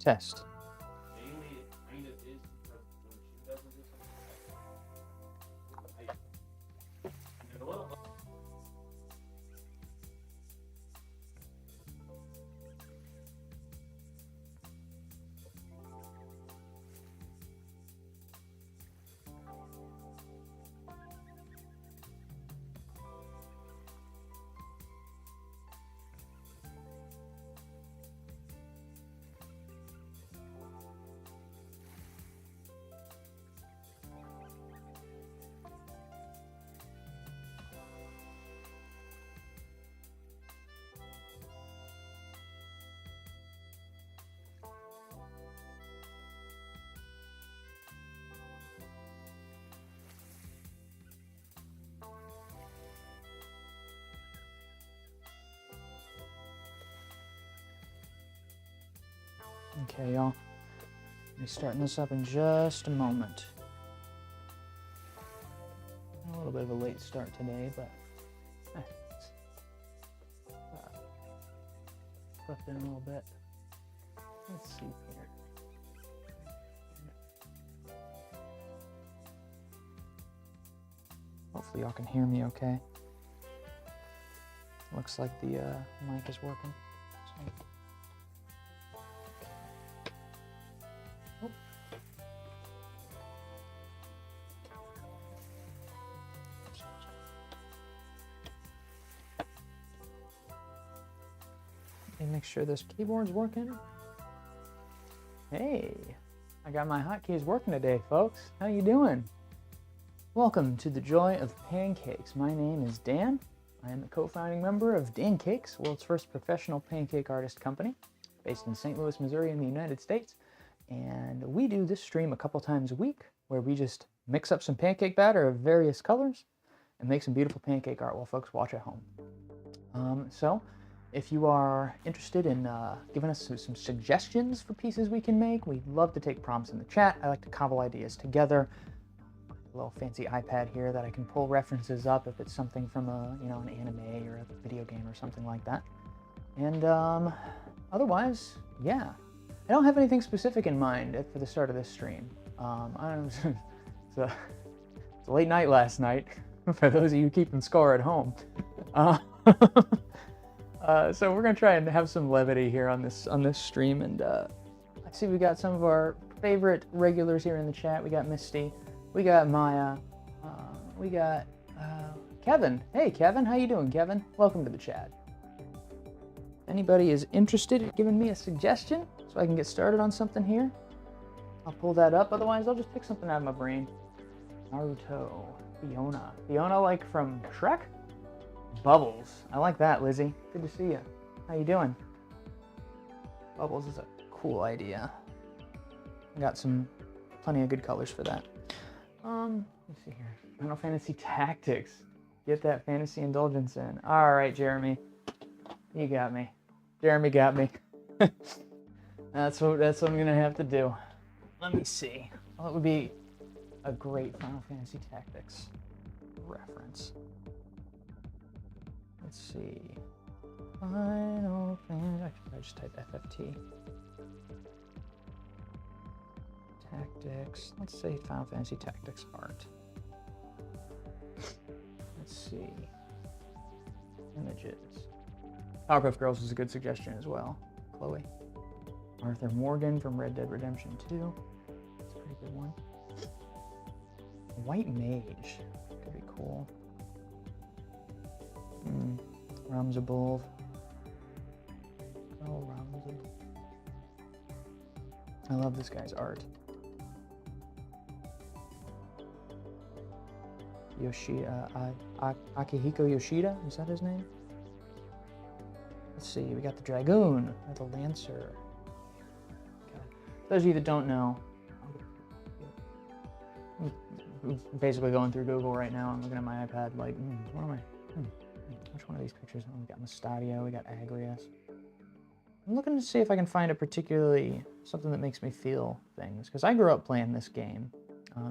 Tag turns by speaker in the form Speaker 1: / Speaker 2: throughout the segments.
Speaker 1: Test.
Speaker 2: Mainly, it kind of is because when she doesn't do something, and a little.
Speaker 1: Okay, y'all. I'll be starting this up in just a moment. A little bit of a late start today, but slept in a little bit. Let's see here. Hopefully y'all can hear me okay. Looks like the mic is working. So. Make sure this keyboard's working. Hey, I got my hotkeys working today, folks. How you doing? Welcome to the joy of pancakes. My name is Dan. I am the co-founding member of Pancakes, world's first professional pancake artist company, based in St. Louis, Missouri in the United States. And we do this stream a couple times a week, where we just mix up some pancake batter of various colors and make some beautiful pancake art while folks watch at home. So if you are interested in giving us some suggestions for pieces we can make, we'd love to take prompts in the chat. I like to cobble ideas together. A little fancy iPad here that I can pull references up if it's something from an anime or a video game or something like that. And otherwise, yeah. I don't have anything specific in mind for the start of this stream. It's a late night last night, for those of you keeping score at home. So we're gonna try and have some levity here on this stream, and I see we got some of our favorite regulars here in the chat. We got Misty, we got Maya, we got Kevin. Hey Kevin, how you doing, Kevin? Welcome to the chat. Anybody is interested in giving me a suggestion so I can get started on something here? I'll pull that up. Otherwise, I'll just pick something out of my brain. Naruto, Fiona like from Shrek? Bubbles. I like that, Lizzie. Good to see you. How you doing? Bubbles is a cool idea. Got plenty of good colors for that. Let's see here. Final Fantasy Tactics. Get that fantasy indulgence in. All right, Jeremy. You got me. Jeremy got me. That's what I'm gonna have to do. Let me see. Well, it would be a great Final Fantasy Tactics reference. Let's see. Final Fantasy. Actually, I just typed FFT. Tactics. Let's say Final Fantasy Tactics art. Let's see. Images. Powerpuff Girls is a good suggestion as well. Chloe. Arthur Morgan from Red Dead Redemption 2. That's a pretty good one. White Mage. Could be cool. Ramzabulv. Oh, Ramzabulv. I love this guy's art. Yoshida, Akihiko Yoshida, is that his name? Let's see, we got the Dragoon, or the Lancer. Okay. For those of you that don't know, I'm basically going through Google right now. I'm looking at my iPad like, what am I? Which one of these pictures? Oh, we got Mustadio, we got Agrias. I'm looking to see if I can find something that makes me feel things, because I grew up playing this game.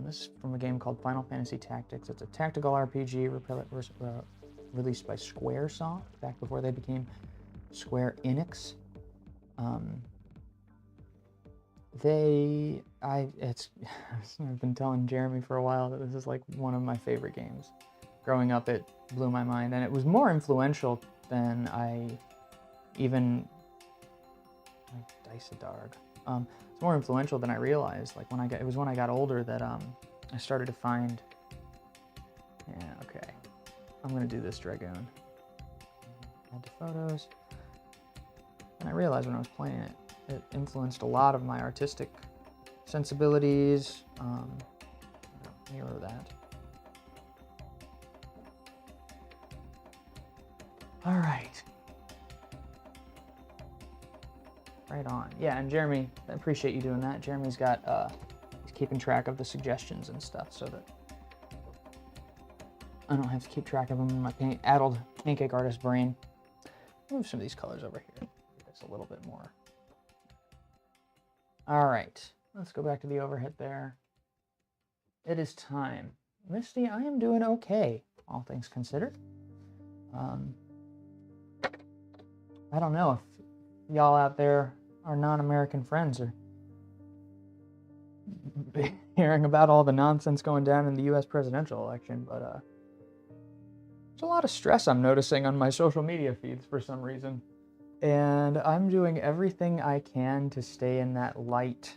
Speaker 1: This is from a game called Final Fantasy Tactics. It's a tactical RPG released by Squaresoft back before they became Square Enix. I've been telling Jeremy for a while that this is like one of my favorite games. Growing up, it blew my mind, and it was more influential than I even, like, Dice a Darg. It's more influential than I realized. Like it was when I got older that I started to find. Yeah, okay. I'm gonna do this Dragoon. Add to photos. And I realized when I was playing it, it influenced a lot of my artistic sensibilities. Mirror that. All right. Right on. Yeah, and Jeremy, I appreciate you doing that. Jeremy's got, he's keeping track of the suggestions and stuff so that I don't have to keep track of them in my addled pancake artist brain. Move some of these colors over here. It's a little bit more. All right, let's go back to the overhead there. It is time. Misty, I am doing okay, all things considered. I don't know if y'all out there, our non-American friends, are hearing about all the nonsense going down in the U.S. presidential election, but there's a lot of stress I'm noticing on my social media feeds for some reason. And I'm doing everything I can to stay in that light,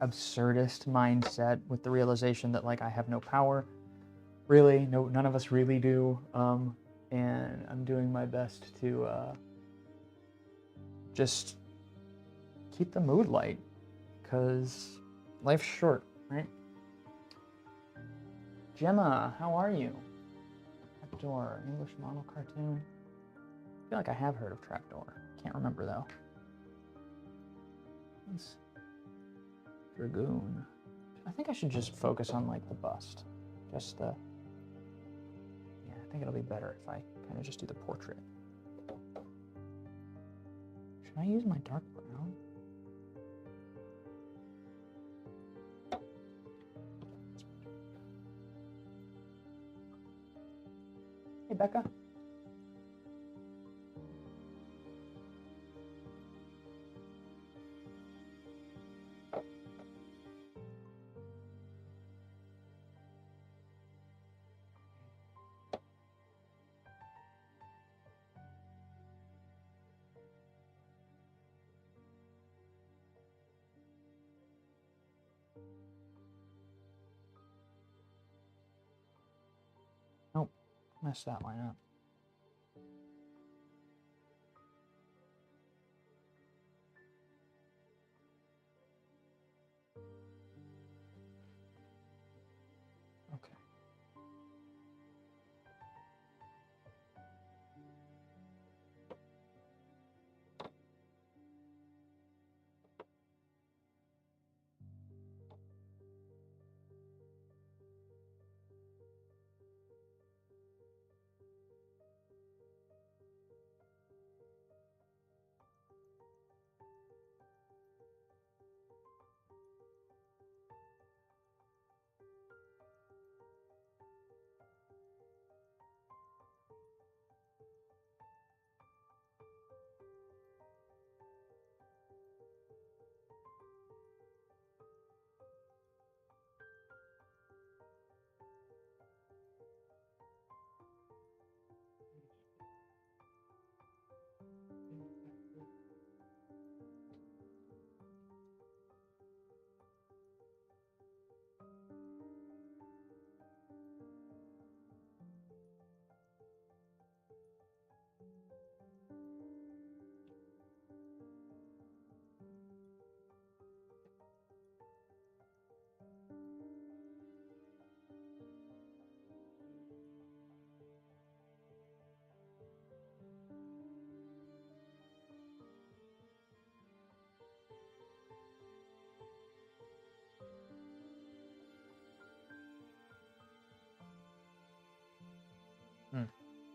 Speaker 1: absurdist mindset with the realization that, like, I have no power. Really, none of us really do. And I'm doing my best to just keep the mood light, because life's short, right? Gemma, how are you? Trapdoor, English model cartoon. I feel like I have heard of Trapdoor. Can't remember though. Dragoon. I think I should just focus on like the bust. Just the... Yeah, I think it'll be better if I kind of just do the portrait. Should I use my dark brown? Hey, Becca. Nope, messed that line up. Okay.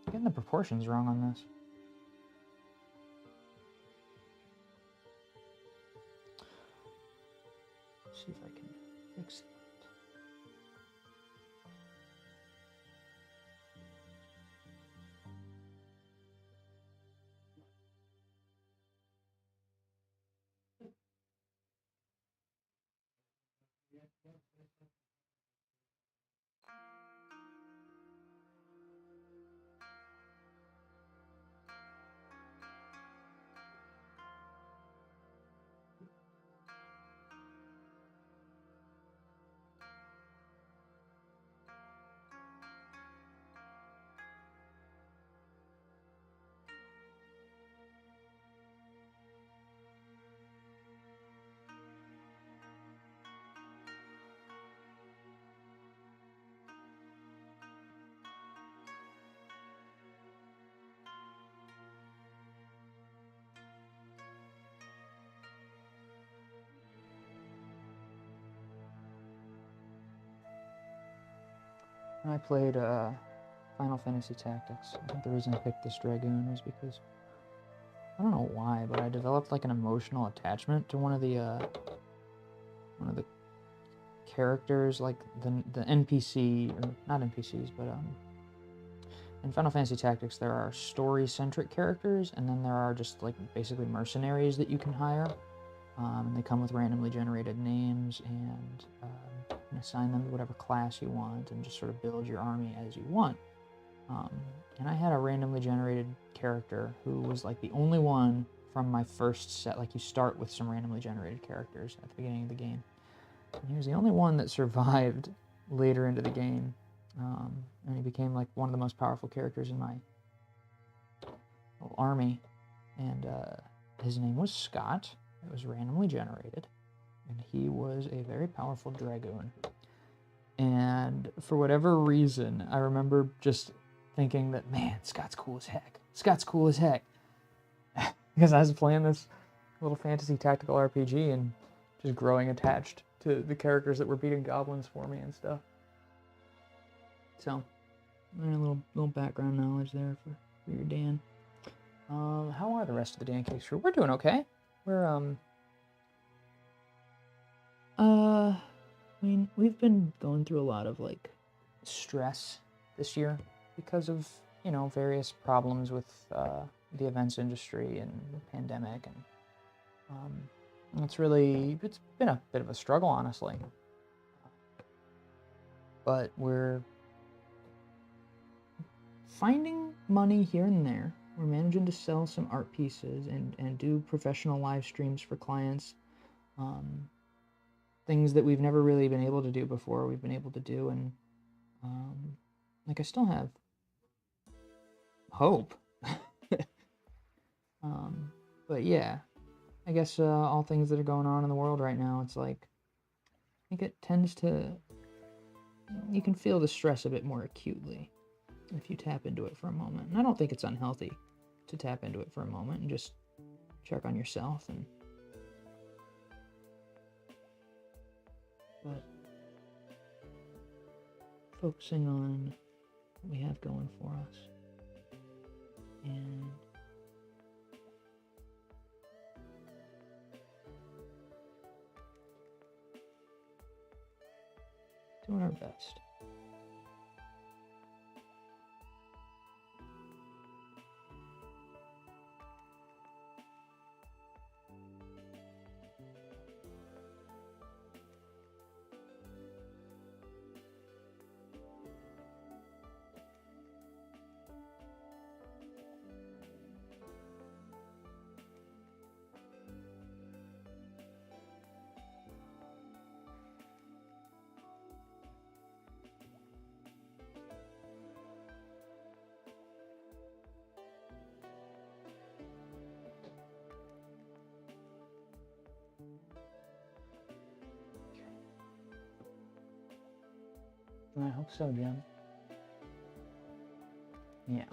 Speaker 1: Getting the proportions wrong on this. Let's see if I can fix it. I played Final Fantasy Tactics. I think the reason I picked this Dragoon was because I don't know why, but I developed like an emotional attachment to one of the characters, like the NPC, or not NPCs, but in Final Fantasy Tactics there are story-centric characters, and then there are just like basically mercenaries that you can hire, and they come with randomly generated names, and you can assign them to whatever class you want, and just sort of build your army as you want. And I had a randomly generated character who was like the only one from my first set. Like you start with some randomly generated characters at the beginning of the game. And he was the only one that survived later into the game. And he became like one of the most powerful characters in my little army. And his name was Scott. It was randomly generated. And he was a very powerful Dragoon. And for whatever reason, I remember just thinking that, man, Scott's cool as heck. Scott's cool as heck. Because I was playing this little fantasy tactical RPG and just growing attached to the characters that were beating goblins for me and stuff. So, a little background knowledge there for your Dan. How are the rest of the Dan Cakes crew? We're doing okay. We're, I mean, we've been going through a lot of, like, stress this year because of, you know, various problems with the events industry and the pandemic, and it's been a bit of a struggle, honestly. But we're finding money here and there. We're managing to sell some art pieces and do professional live streams for clients. Things that we've never really been able to do before, we've been able to do, and like I still have hope. But yeah, I guess all things that are going on in the world right now, it's like, I think it tends to, you can feel the stress a bit more acutely if you tap into it for a moment. And I don't think it's unhealthy to tap into it for a moment and just check on yourself, but focusing on what we have going for us and doing our best. I hope so, Jim. Yeah.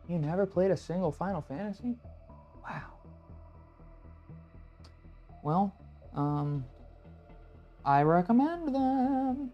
Speaker 1: You never played a single Final Fantasy? Wow. Well, I recommend them.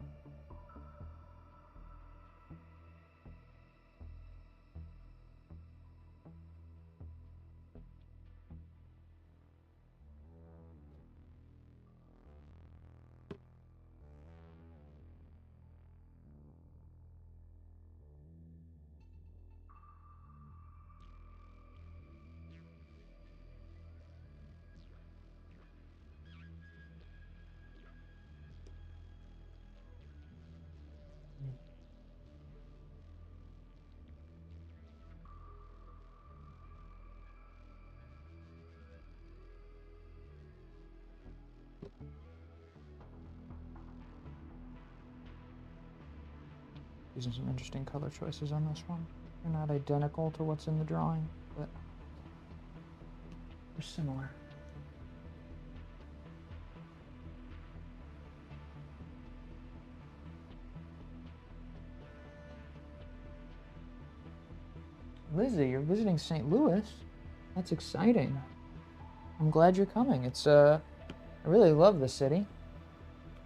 Speaker 1: Using some interesting color choices on this one. They're not identical to what's in the drawing, but they're similar. Lizzie, you're visiting St. Louis? That's exciting. I'm glad you're coming. I really love the city.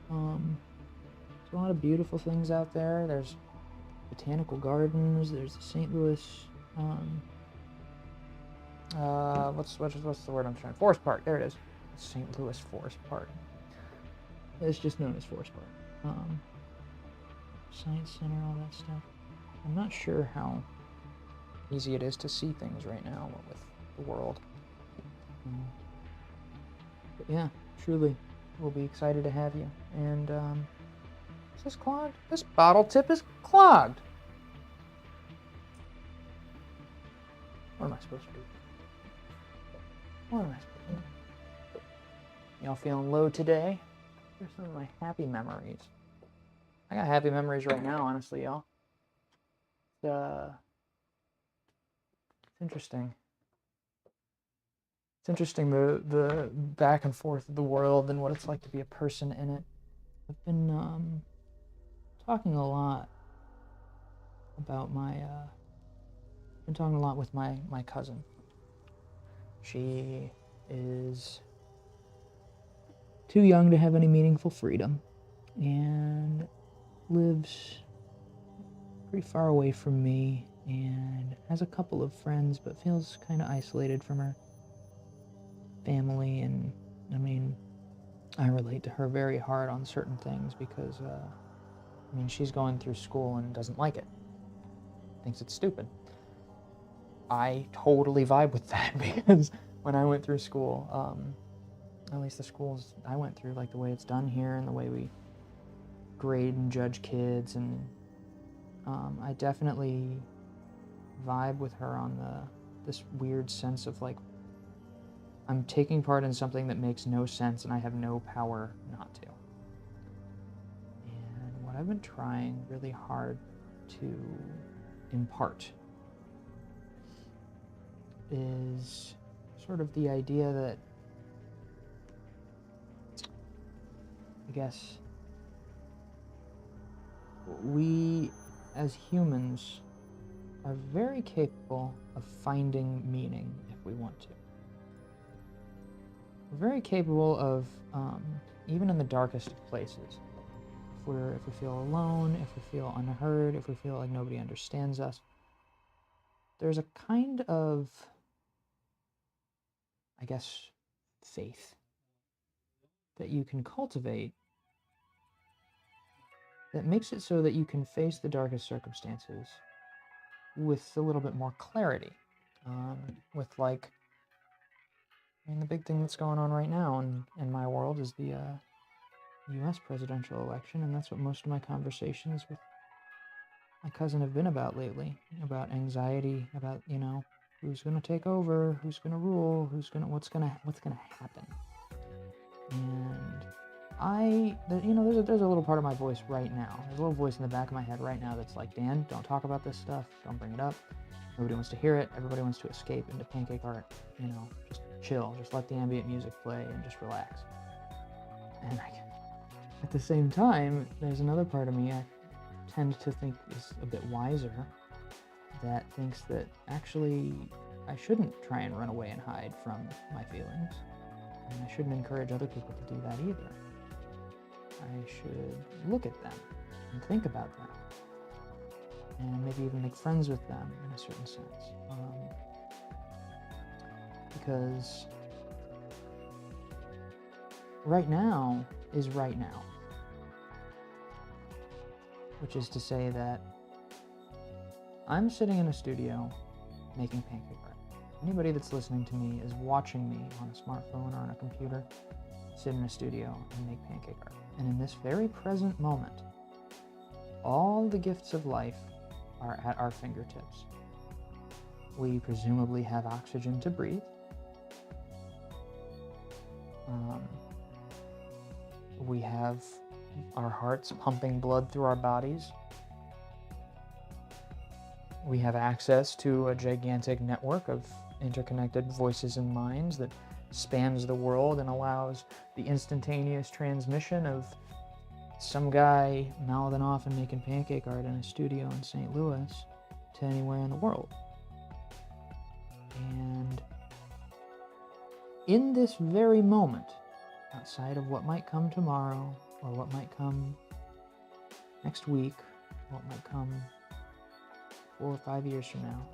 Speaker 1: There's a lot of beautiful things out there. There's botanical gardens. There's the St. Louis, what's the word I'm trying? Forest Park. There it is. St. Louis Forest Park. It's just known as Forest Park. Science Center, all that stuff. I'm not sure how easy it is to see things right now with the world. But yeah, truly, we'll be excited to have you. And is this clogged? This bottle tip is clogged. What am I supposed to do? What am I supposed to do? Y'all feeling low today? Here's some of my happy memories. I got happy memories right now, honestly, y'all. It's interesting. It's interesting the back and forth of the world and what it's like to be a person in it. I've been talking a lot about been talking a lot with my cousin. She is too young to have any meaningful freedom and lives pretty far away from me and has a couple of friends but feels kind of isolated from her family. And I mean, I relate to her very hard on certain things because she's going through school and doesn't like it, thinks it's stupid. I totally vibe with that because when I went through school, at least the schools I went through, like the way it's done here and the way we grade and judge kids, and I definitely vibe with her on this weird sense of like I'm taking part in something that makes no sense and I have no power not to. And what I've been trying really hard to impart is sort of the idea that I guess we as humans are very capable of finding meaning if we want to. We're very capable of, even in the darkest of places, if we feel alone, if we feel unheard, if we feel like nobody understands us, there's a kind of, I guess, faith that you can cultivate that makes it so that you can face the darkest circumstances with a little bit more clarity. The big thing that's going on right now in my world is the U.S. presidential election, and that's what most of my conversations with my cousin have been about lately, about anxiety, about, who's going to take over, who's going to rule, what's going to happen. And there's a little part of my voice right now. There's a little voice in the back of my head right now that's like, Dan, don't talk about this stuff. Don't bring it up. Nobody wants to hear it. Everybody wants to escape into pancake art. Just chill. Just let the ambient music play and just relax. And at the same time, there's another part of me I tend to think is a bit wiser. that thinks that actually I shouldn't try and run away and hide from my feelings, and I shouldn't encourage other people to do that either. I should look at them and think about them, and maybe even make friends with them in a certain sense. Because right now is right now. Which is to say that I'm sitting in a studio making pancake art. Anybody that's listening to me is watching me on a smartphone or on a computer sit in a studio and make pancake art. And in this very present moment, all the gifts of life are at our fingertips. We presumably have oxygen to breathe. We have our hearts pumping blood through our bodies. We have access to a gigantic network of interconnected voices and minds that spans the world and allows the instantaneous transmission of some guy mouthing off and making pancake art in a studio in St. Louis to anywhere in the world. And in this very moment, outside of what might come tomorrow, or what might come next week, what might come 4 or 5 years from now,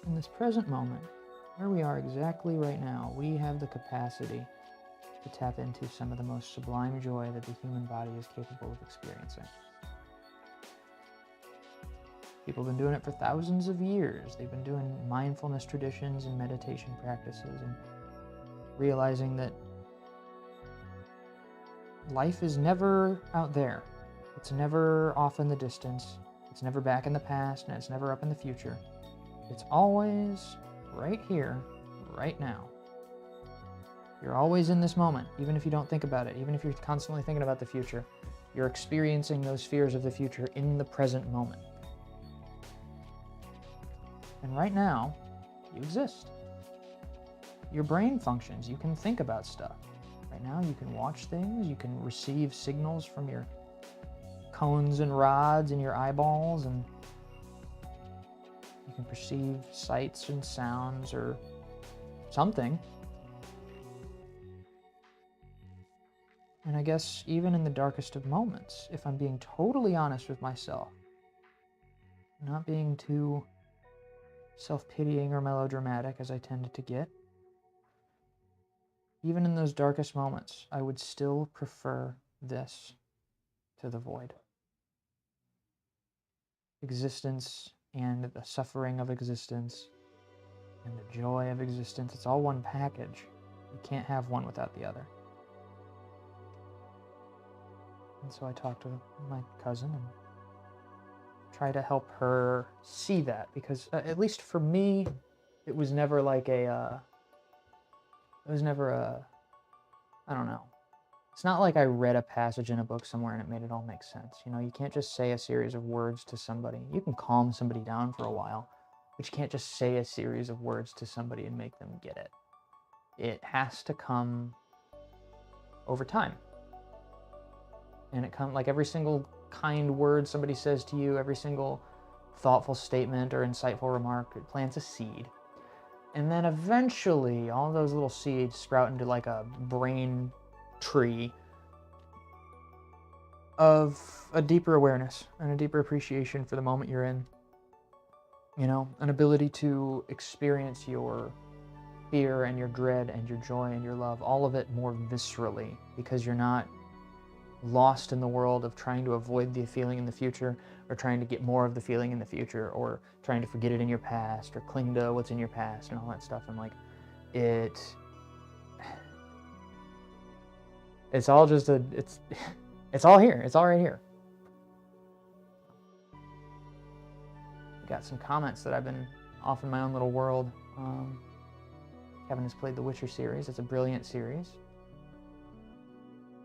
Speaker 1: in this present moment, where we are exactly right now, we have the capacity to tap into some of the most sublime joy that the human body is capable of experiencing. People have been doing it for thousands of years. They've been doing mindfulness traditions and meditation practices and realizing that life is never out there. It's never off in the distance. It's never back in the past, and it's never up in the future. It's always right here, right now. You're always in this moment, even if you don't think about it, even if you're constantly thinking about the future. You're experiencing those fears of the future in the present moment. And right now, you exist. Your brain functions. You can think about stuff. Right now, you can watch things. You can receive signals from your cones and rods in your eyeballs, and you can perceive sights and sounds or something. And I guess even in the darkest of moments, if I'm being totally honest with myself, not being too self-pitying or melodramatic as I tended to get, even in those darkest moments, I would still prefer this to the void. Existence and the suffering of existence and the joy of existence, it's all one package. You can't have one without the other. And so I talked to my cousin and try to help her see that, because at least for me, it was never like I don't know. It's not like I read a passage in a book somewhere and it made it all make sense. You know, you can't just say a series of words to somebody. You can calm somebody down for a while, but you can't just say a series of words to somebody and make them get it. It has to come over time. And it comes like every single kind word somebody says to you, every single thoughtful statement or insightful remark, it plants a seed. And then eventually all those little seeds sprout into like a brain tree of a deeper awareness and a deeper appreciation for the moment you're in. You know, an ability to experience your fear and your dread and your joy and your love, all of it more viscerally, because you're not lost in the world of trying to avoid the feeling in the future, or trying to get more of the feeling in the future, or trying to forget it in your past, or cling to what's in your past and all that stuff. And like, it's all just it's all here. It's all right here. Got some comments that I've been off in my own little world. Kevin has played the Witcher series. It's a brilliant series.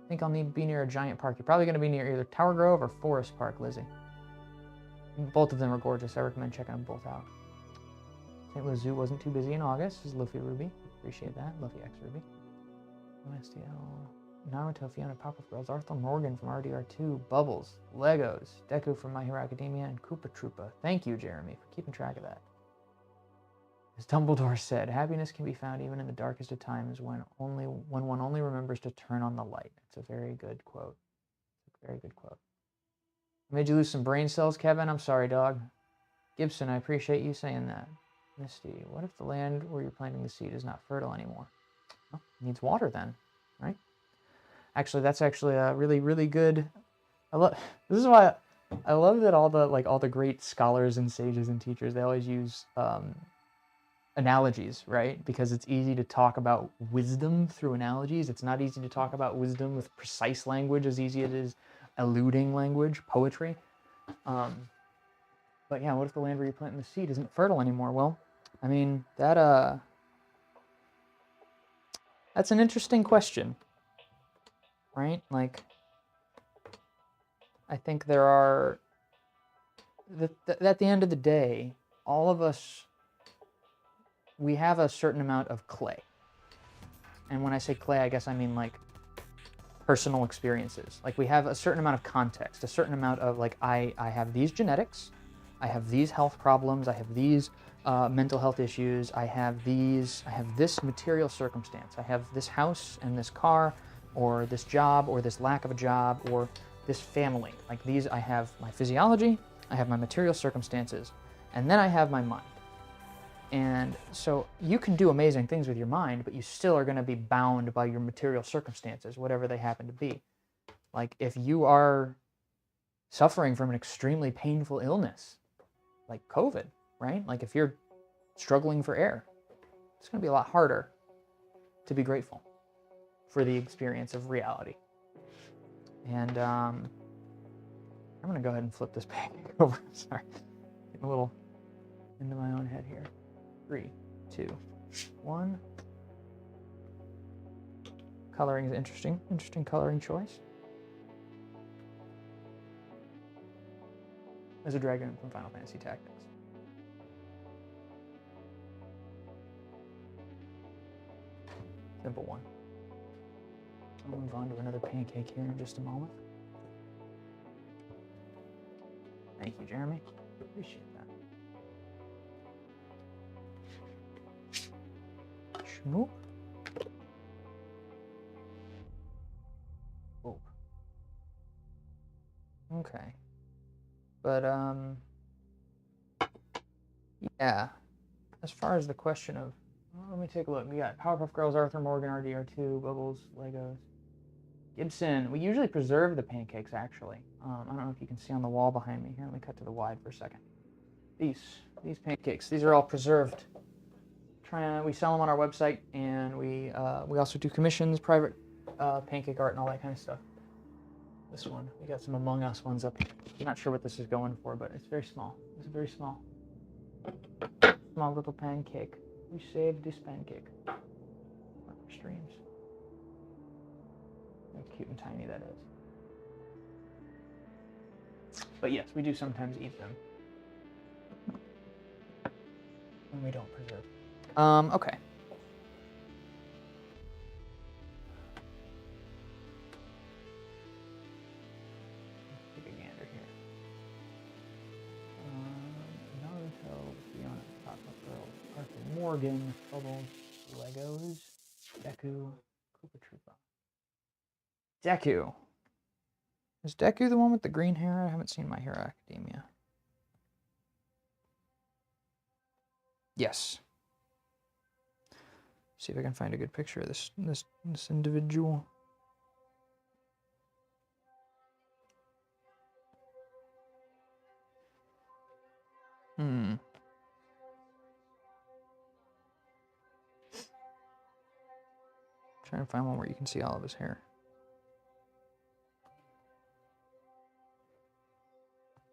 Speaker 1: I think I'll be near a giant park. You're probably going to be near either Tower Grove or Forest Park, Lizzie. Both of them are gorgeous. I recommend checking them both out. St. Louis Zoo wasn't too busy in August. This is Luffy Ruby. Appreciate that. Luffy X Ruby. OSTL. Naruto, Fiona, Powerpuff Girls, Arthur Morgan from RDR2, Bubbles, Legos, Deku from My Hero Academia, and Koopa Troopa. Thank you, Jeremy, for keeping track of that. As Dumbledore said, happiness can be found even in the darkest of times when one only remembers to turn on the light. It's a very good quote. It's a very good quote. I made you lose some brain cells, Kevin. I'm sorry, dog. Gibson, I appreciate you saying that. Misty, what if the land where you're planting the seed is not fertile anymore? Well, it needs water then, right? Actually, that's actually a really, really good. This is why I love that all the great scholars and sages and teachers, they always use analogies, right? Because it's easy to talk about wisdom through analogies. It's not easy to talk about wisdom with precise language as easy as it is eluding language, poetry. But yeah, what if the land where you're planting the seed isn't fertile anymore? Well, I mean, that's an interesting question, right? Like, I think there are, at the end of the day, all of us, we have a certain amount of clay. And when I say clay, I guess I mean like personal experiences. Like we have a certain amount of context, a certain amount of like, I have these genetics, I have these health problems, I have these mental health issues, I have this material circumstance, I have this house and this car, or this job, or this lack of a job, or this family. Like these, I have my physiology, I have my material circumstances, and then I have my mind. And so you can do amazing things with your mind, but you still are going to be bound by your material circumstances, whatever they happen to be. Like if you are suffering from an extremely painful illness, like COVID, right? Like if you're struggling for air, it's going to be a lot harder to be grateful for the experience of reality. And I'm going to go ahead and flip this pancake over. Sorry, getting a little into my own head here. 3, 2, 1. Coloring is interesting. Interesting coloring choice. There's a dragon from Final Fantasy Tactics. Simple one. I'll move on to another pancake here in just a moment. Thank you, Jeremy. Appreciate that. Schmoop. Oh. Okay. But, yeah. As far as the question of, well, let me take a look. We got Powerpuff Girls, Arthur Morgan, RDR2, Bubbles, Legos. Gibson. We usually preserve the pancakes, actually. I don't know if you can see on the wall behind me. Here, let me cut to the wide for a second. These pancakes, these are all preserved. We sell them on our website, and we also do commissions, private pancake art, and all that kind of stuff. This one, we got some Among Us ones up here. I'm not sure what this is going for, but it's very small. It's very small. Small little pancake. We saved this pancake for our streams. How cute and tiny that is. But yes, we do sometimes eat them. And we don't preserve. Okay. Take a gander here. Naruto, Fiona, Powerpuff Girls, Arthur Morgan, Bubbles, Legos, Deku, Koopa Troopa. Deku. Is Deku the one with the green hair? I haven't seen My Hero Academia. Yes. See if I can find a good picture of this individual. Trying to find one where you can see all of his hair.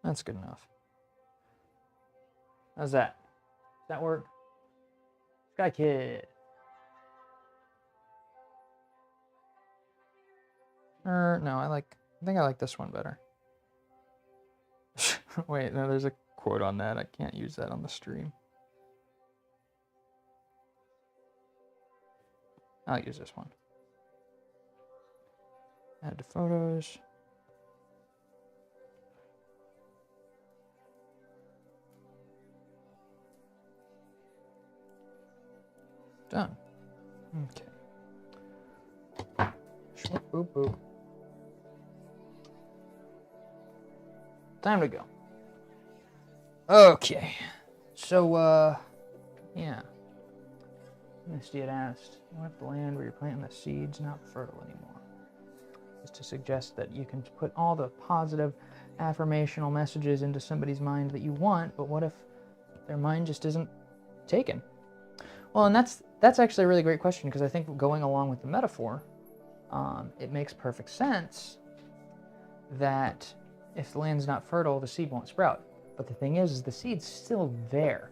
Speaker 1: That's good enough. How's that? Does that work? Sky Kid. No, I think I like this one better. Wait, no, there's a quote on that. I can't use that on the stream. I'll use this one. Add to photos. Done. Okay. Boop, boop. Time to go. Okay. So, yeah. Misty had asked, what if the land where you're planting the seeds not fertile anymore? Just to suggest that you can put all the positive affirmational messages into somebody's mind that you want, but what if their mind just isn't taken? Well, and that's actually a really great question, because I think going along with the metaphor, it makes perfect sense that if the land's not fertile, the seed won't sprout. But the thing is the seed's still there.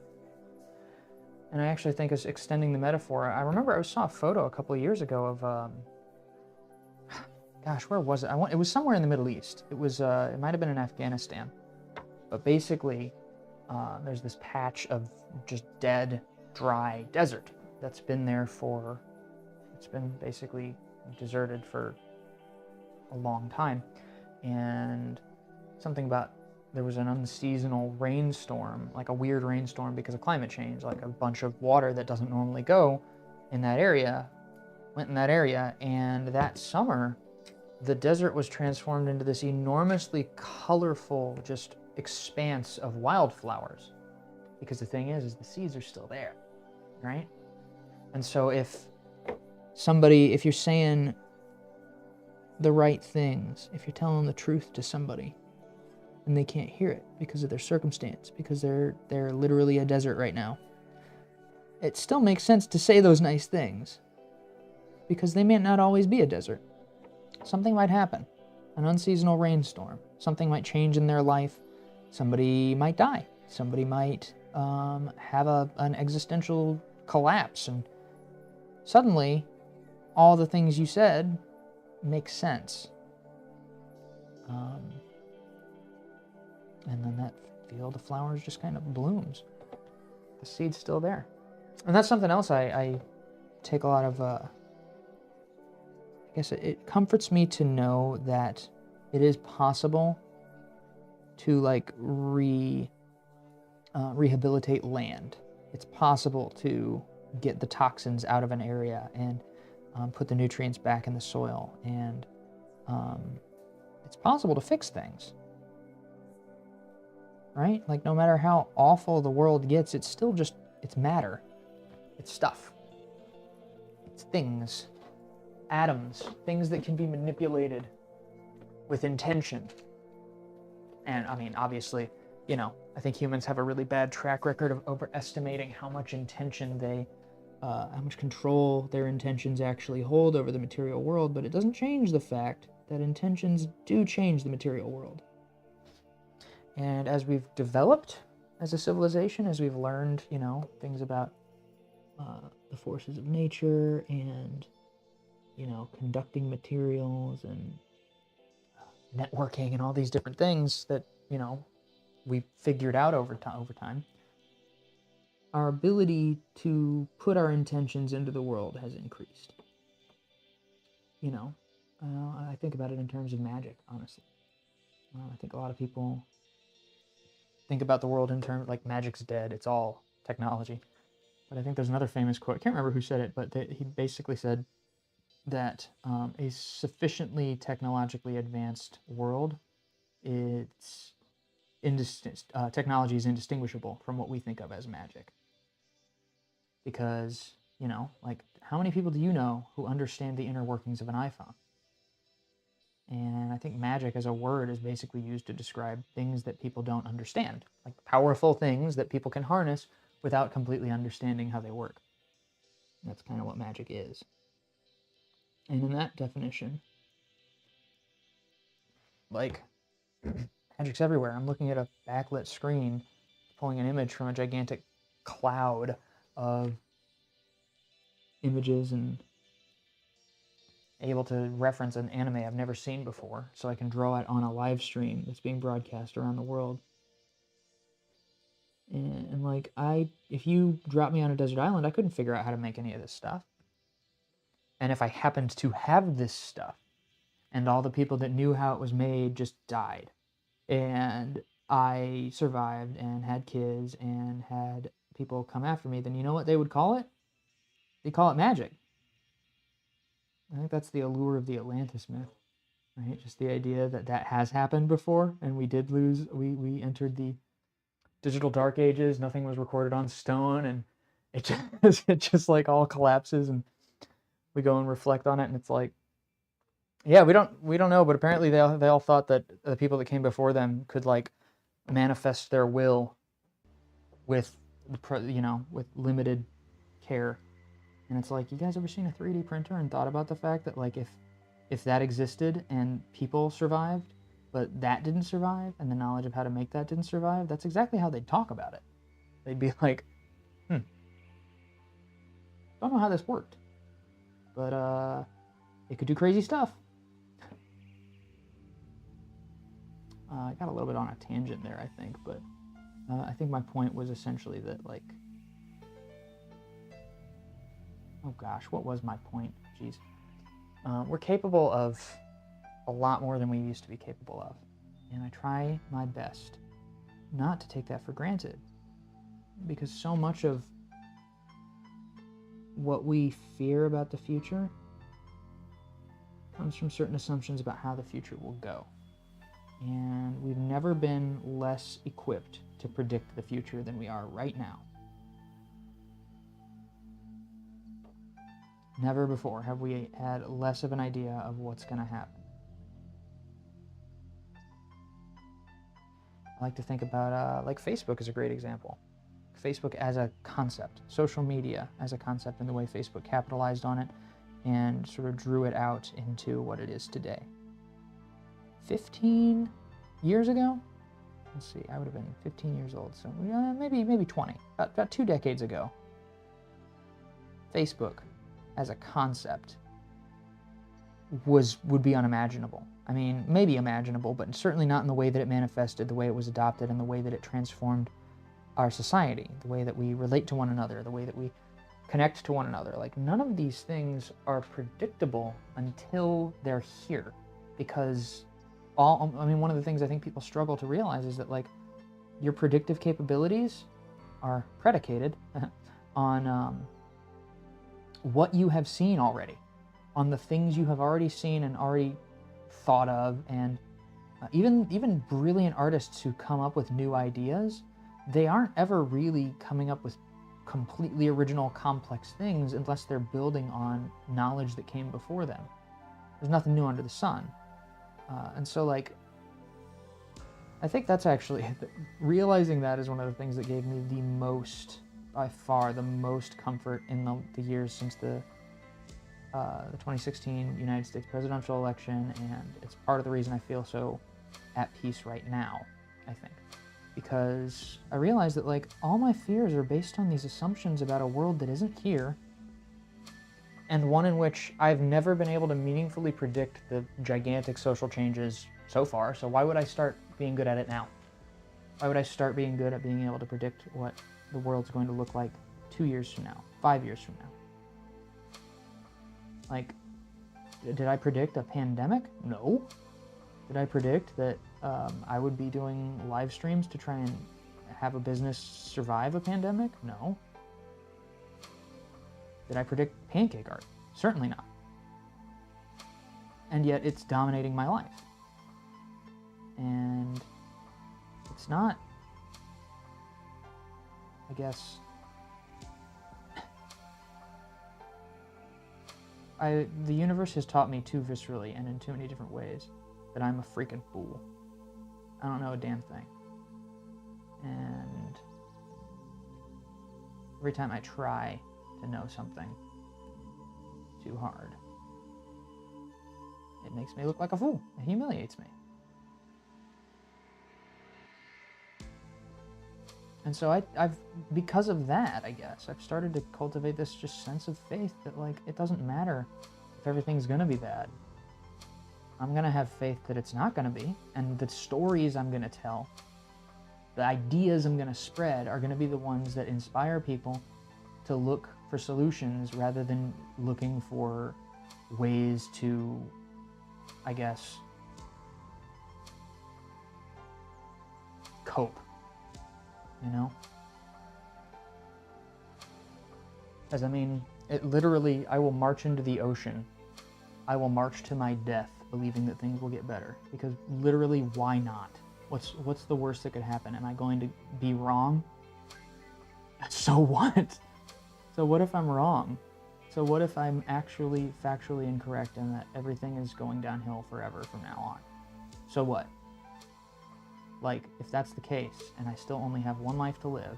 Speaker 1: And I actually think it's extending the metaphor. I remember I saw a photo a couple of years ago of, gosh, where was it? It was somewhere in the Middle East. It was, it might have been in Afghanistan. But basically, there's this patch of just dead, dry desert that's been there for, it's been basically deserted for a long time. And something about, there was an unseasonal rainstorm, like a weird rainstorm because of climate change, like a bunch of water that doesn't normally go in that area, went in that area, and that summer, the desert was transformed into this enormously colorful, just expanse of wildflowers. Because the thing is the seeds are still there, right? And so if you're saying the right things, if you're telling the truth to somebody, and they can't hear it because of their circumstance, because they're literally a desert right now, it still makes sense to say those nice things, because they may not always be a desert. Something might happen, an unseasonal rainstorm, something might change in their life, somebody might die, somebody might have an existential collapse, and suddenly all the things you said make sense. And then that field of flowers just kind of blooms. The seed's still there. And that's something else I take a lot of, I guess it comforts me to know that it is possible to like rehabilitate land. It's possible to get the toxins out of an area and put the nutrients back in the soil. And it's possible to fix things. Right? Like, no matter how awful the world gets, it's still just, it's matter. It's stuff. It's things. Atoms. Things that can be manipulated with intention. And, I mean, obviously, you know, I think humans have a really bad track record of overestimating how much intention how much control their intentions actually hold over the material world, but it doesn't change the fact that intentions do change the material world. And as we've developed as a civilization, as we've learned, you know, things about the forces of nature and, you know, conducting materials and networking and all these different things that, you know, we figured out over time, our ability to put our intentions into the world has increased. You know, I think about it in terms of magic, honestly. I think a lot of people think about the world in terms like magic's dead, it's all technology. But I think there's another famous quote, I can't remember who said it, but he basically said that a sufficiently technologically advanced world, technology is indistinguishable from what we think of as magic. Because, you know, like, how many people do you know who understand the inner workings of an iPhone? And I think magic as a word is basically used to describe things that people don't understand, like powerful things that people can harness without completely understanding how they work. That's kind of what magic is. And in that definition, like, magic's everywhere. I'm looking at a backlit screen, pulling an image from a gigantic cloud of images and able to reference an anime I've never seen before, so I can draw it on a live stream that's being broadcast around the world. And like, if you dropped me on a desert island, I couldn't figure out how to make any of this stuff. And if I happened to have this stuff, and all the people that knew how it was made just died. And I survived and had kids and had people come after me, then you know what they would call it? They call it magic. I think that's the allure of the Atlantis myth, right? Just the idea that that has happened before, and we did lose. We entered the digital dark ages. Nothing was recorded on stone, and it just like all collapses, and we go and reflect on it, and it's like, yeah, we don't know, but apparently they all thought that the people that came before them could like manifest their will with with limited care. And it's like, you guys ever seen a 3D printer and thought about the fact that like if that existed and people survived, but that didn't survive, and the knowledge of how to make that didn't survive, that's exactly how they'd talk about it. They'd be like, don't know how this worked, but it could do crazy stuff. I got a little bit on a tangent there, I think, but I think my point was essentially that, like, oh gosh, what was my point? Jeez. We're capable of a lot more than we used to be capable of, and I try my best not to take that for granted, because so much of what we fear about the future comes from certain assumptions about how the future will go. And we've never been less equipped to predict the future than we are right now. Never before have we had less of an idea of what's going to happen. I like to think about, like, Facebook is a great example. Facebook as a concept, social media as a concept, and the way Facebook capitalized on it and sort of drew it out into what it is today. 15 years ago? Let's see, I would have been 15 years old, so maybe 20, about 2 decades ago. Facebook as a concept would be unimaginable. I mean, maybe imaginable, but certainly not in the way that it manifested, the way it was adopted, and the way that it transformed our society, the way that we relate to one another, the way that we connect to one another. Like, none of these things are predictable until they're here, because one of the things I think people struggle to realize is that, like, your predictive capabilities are predicated on what you have seen already, on the things you have already seen and already thought of, and even brilliant artists who come up with new ideas, they aren't ever really coming up with completely original, complex things unless they're building on knowledge that came before them. There's nothing new under the sun. And so, like, I think that's actually, realizing that is one of the things that gave me the most, by far, the most comfort in the years since the 2016 United States presidential election, and it's part of the reason I feel so at peace right now, I think. Because I realized that, like, all my fears are based on these assumptions about a world that isn't here, and one in which I've never been able to meaningfully predict the gigantic social changes so far, so why would I start being good at it now? Why would I start being good at being able to predict what the world's going to look like 2 years from now, 5 years from now? Like, did I predict a pandemic? No. Did I predict that I would be doing live streams to try and have a business survive a pandemic? No. Did I predict pancake art? Certainly not. And yet it's dominating my life. And it's not, I guess, the universe has taught me too viscerally and in too many different ways that I'm a freaking fool. I don't know a damn thing. And every time I try to know something too hard, it makes me look like a fool. It humiliates me. And so I've, because of that, I guess, I've started to cultivate this just sense of faith that, like, it doesn't matter if everything's gonna be bad. I'm gonna have faith that it's not gonna be, and the stories I'm gonna tell, the ideas I'm gonna spread are gonna be the ones that inspire people to look for solutions rather than looking for ways to I guess, cope, you know? Because, I mean, it literally, I will march into the ocean. I will march to my death believing that things will get better. Because literally, why not? What's the worst that could happen? Am I going to be wrong? So what? So what if I'm wrong? So what if I'm actually factually incorrect and that everything is going downhill forever from now on? So what? Like, if that's the case, and I still only have one life to live,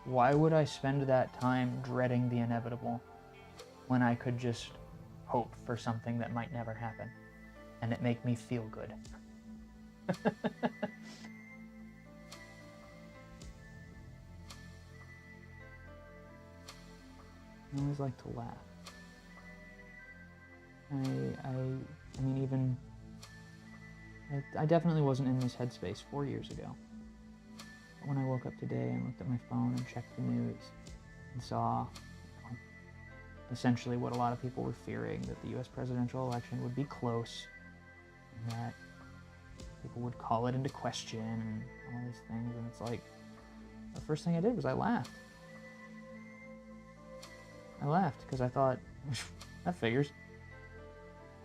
Speaker 1: why would I spend that time dreading the inevitable when I could just hope for something that might never happen and it make me feel good? I always like to laugh. I mean, even I definitely wasn't in this headspace 4 years ago. But when I woke up today and looked at my phone and checked the news and saw, you know, essentially what a lot of people were fearing, that the U.S. presidential election would be close, and that people would call it into question and all these things, and it's like, the first thing I did was I laughed. I laughed because I thought, that figures.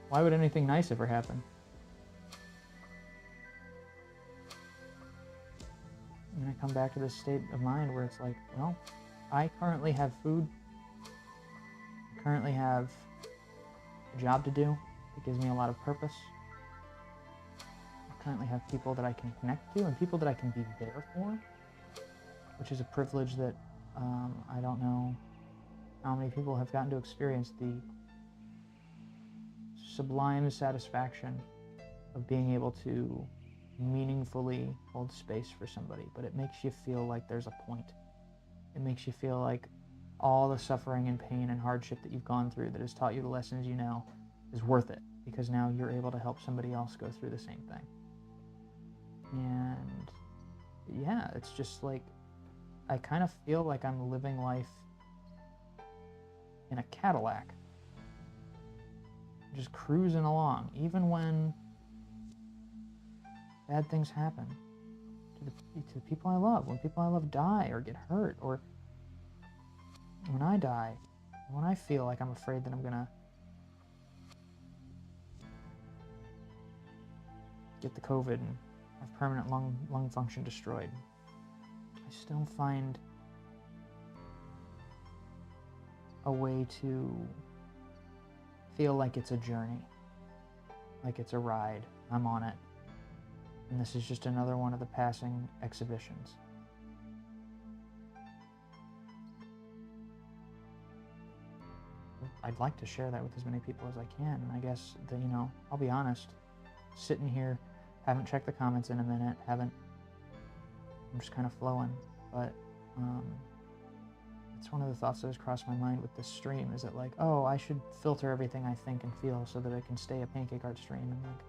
Speaker 1: Why would anything nice ever happen? And I come back to this state of mind where it's like, well, I currently have food. I currently have a job to do that gives me a lot of purpose. I currently have people that I can connect to and people that I can be there for, which is a privilege that I don't know how many people have gotten to experience, the sublime satisfaction of being able to meaningfully hold space for somebody. But it makes you feel like there's a point. It makes you feel like all the suffering and pain and hardship that you've gone through that has taught you the lessons you know is worth it, because now you're able to help somebody else go through the same thing. And yeah, it's just like, I kind of feel like I'm living life in a Cadillac, just cruising along, even when bad things happen to the people I love, when people I love die or get hurt, or when I die, when I feel like I'm afraid that I'm gonna get the COVID and have permanent lung function destroyed. I still find a way to feel like it's a journey, like it's a ride. I'm on it, and this is just another one of the passing exhibitions. I'd like to share that with as many people as I can, and I guess that, you know, I'll be honest, sitting here, haven't checked the comments in a minute, I'm just kind of flowing, but it's one of the thoughts that has crossed my mind with this stream, is that, like, oh, I should filter everything I think and feel so that it can stay a pancake art stream. And like,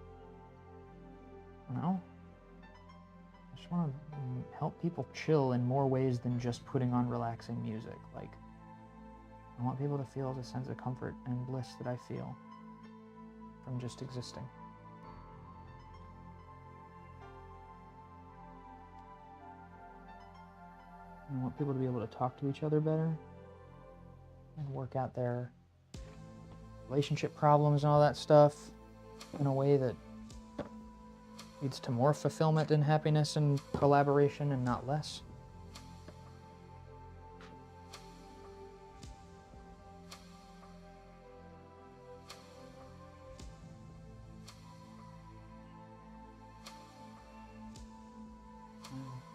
Speaker 1: no, I just want to help people chill in more ways than just putting on relaxing music. Like, I want people to feel the sense of comfort and bliss that I feel from just existing. I want people to be able to talk to each other better and work out their relationship problems and all that stuff in a way that leads to more fulfillment and happiness and collaboration and not less.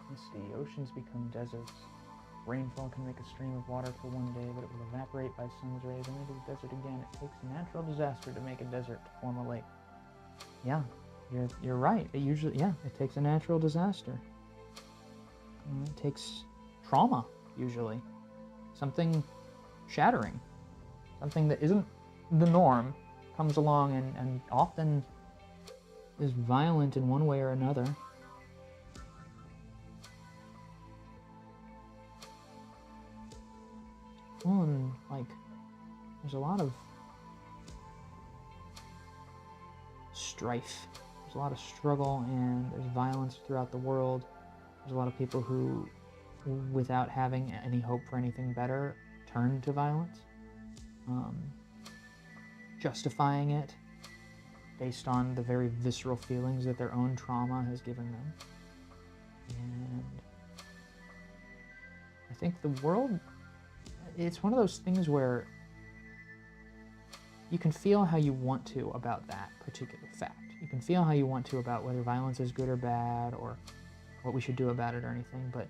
Speaker 1: Let's see, oceans become deserts. Rainfall can make a stream of water for one day, but it will evaporate by sun's rays and into the desert again. It takes a natural disaster to make a desert to form a lake. Yeah, you're right. It usually, yeah, it takes a natural disaster. It takes trauma, usually. Something shattering. Something that isn't the norm comes along and often is violent in one way or another. Well, and, like, there's a lot of strife. There's a lot of struggle, and there's violence throughout the world. There's a lot of people who, without having any hope for anything better, turn to violence, justifying it based on the very visceral feelings that their own trauma has given them. And I think the world, it's one of those things where you can feel how you want to about that particular fact. You can feel how you want to about whether violence is good or bad, or what we should do about it or anything, but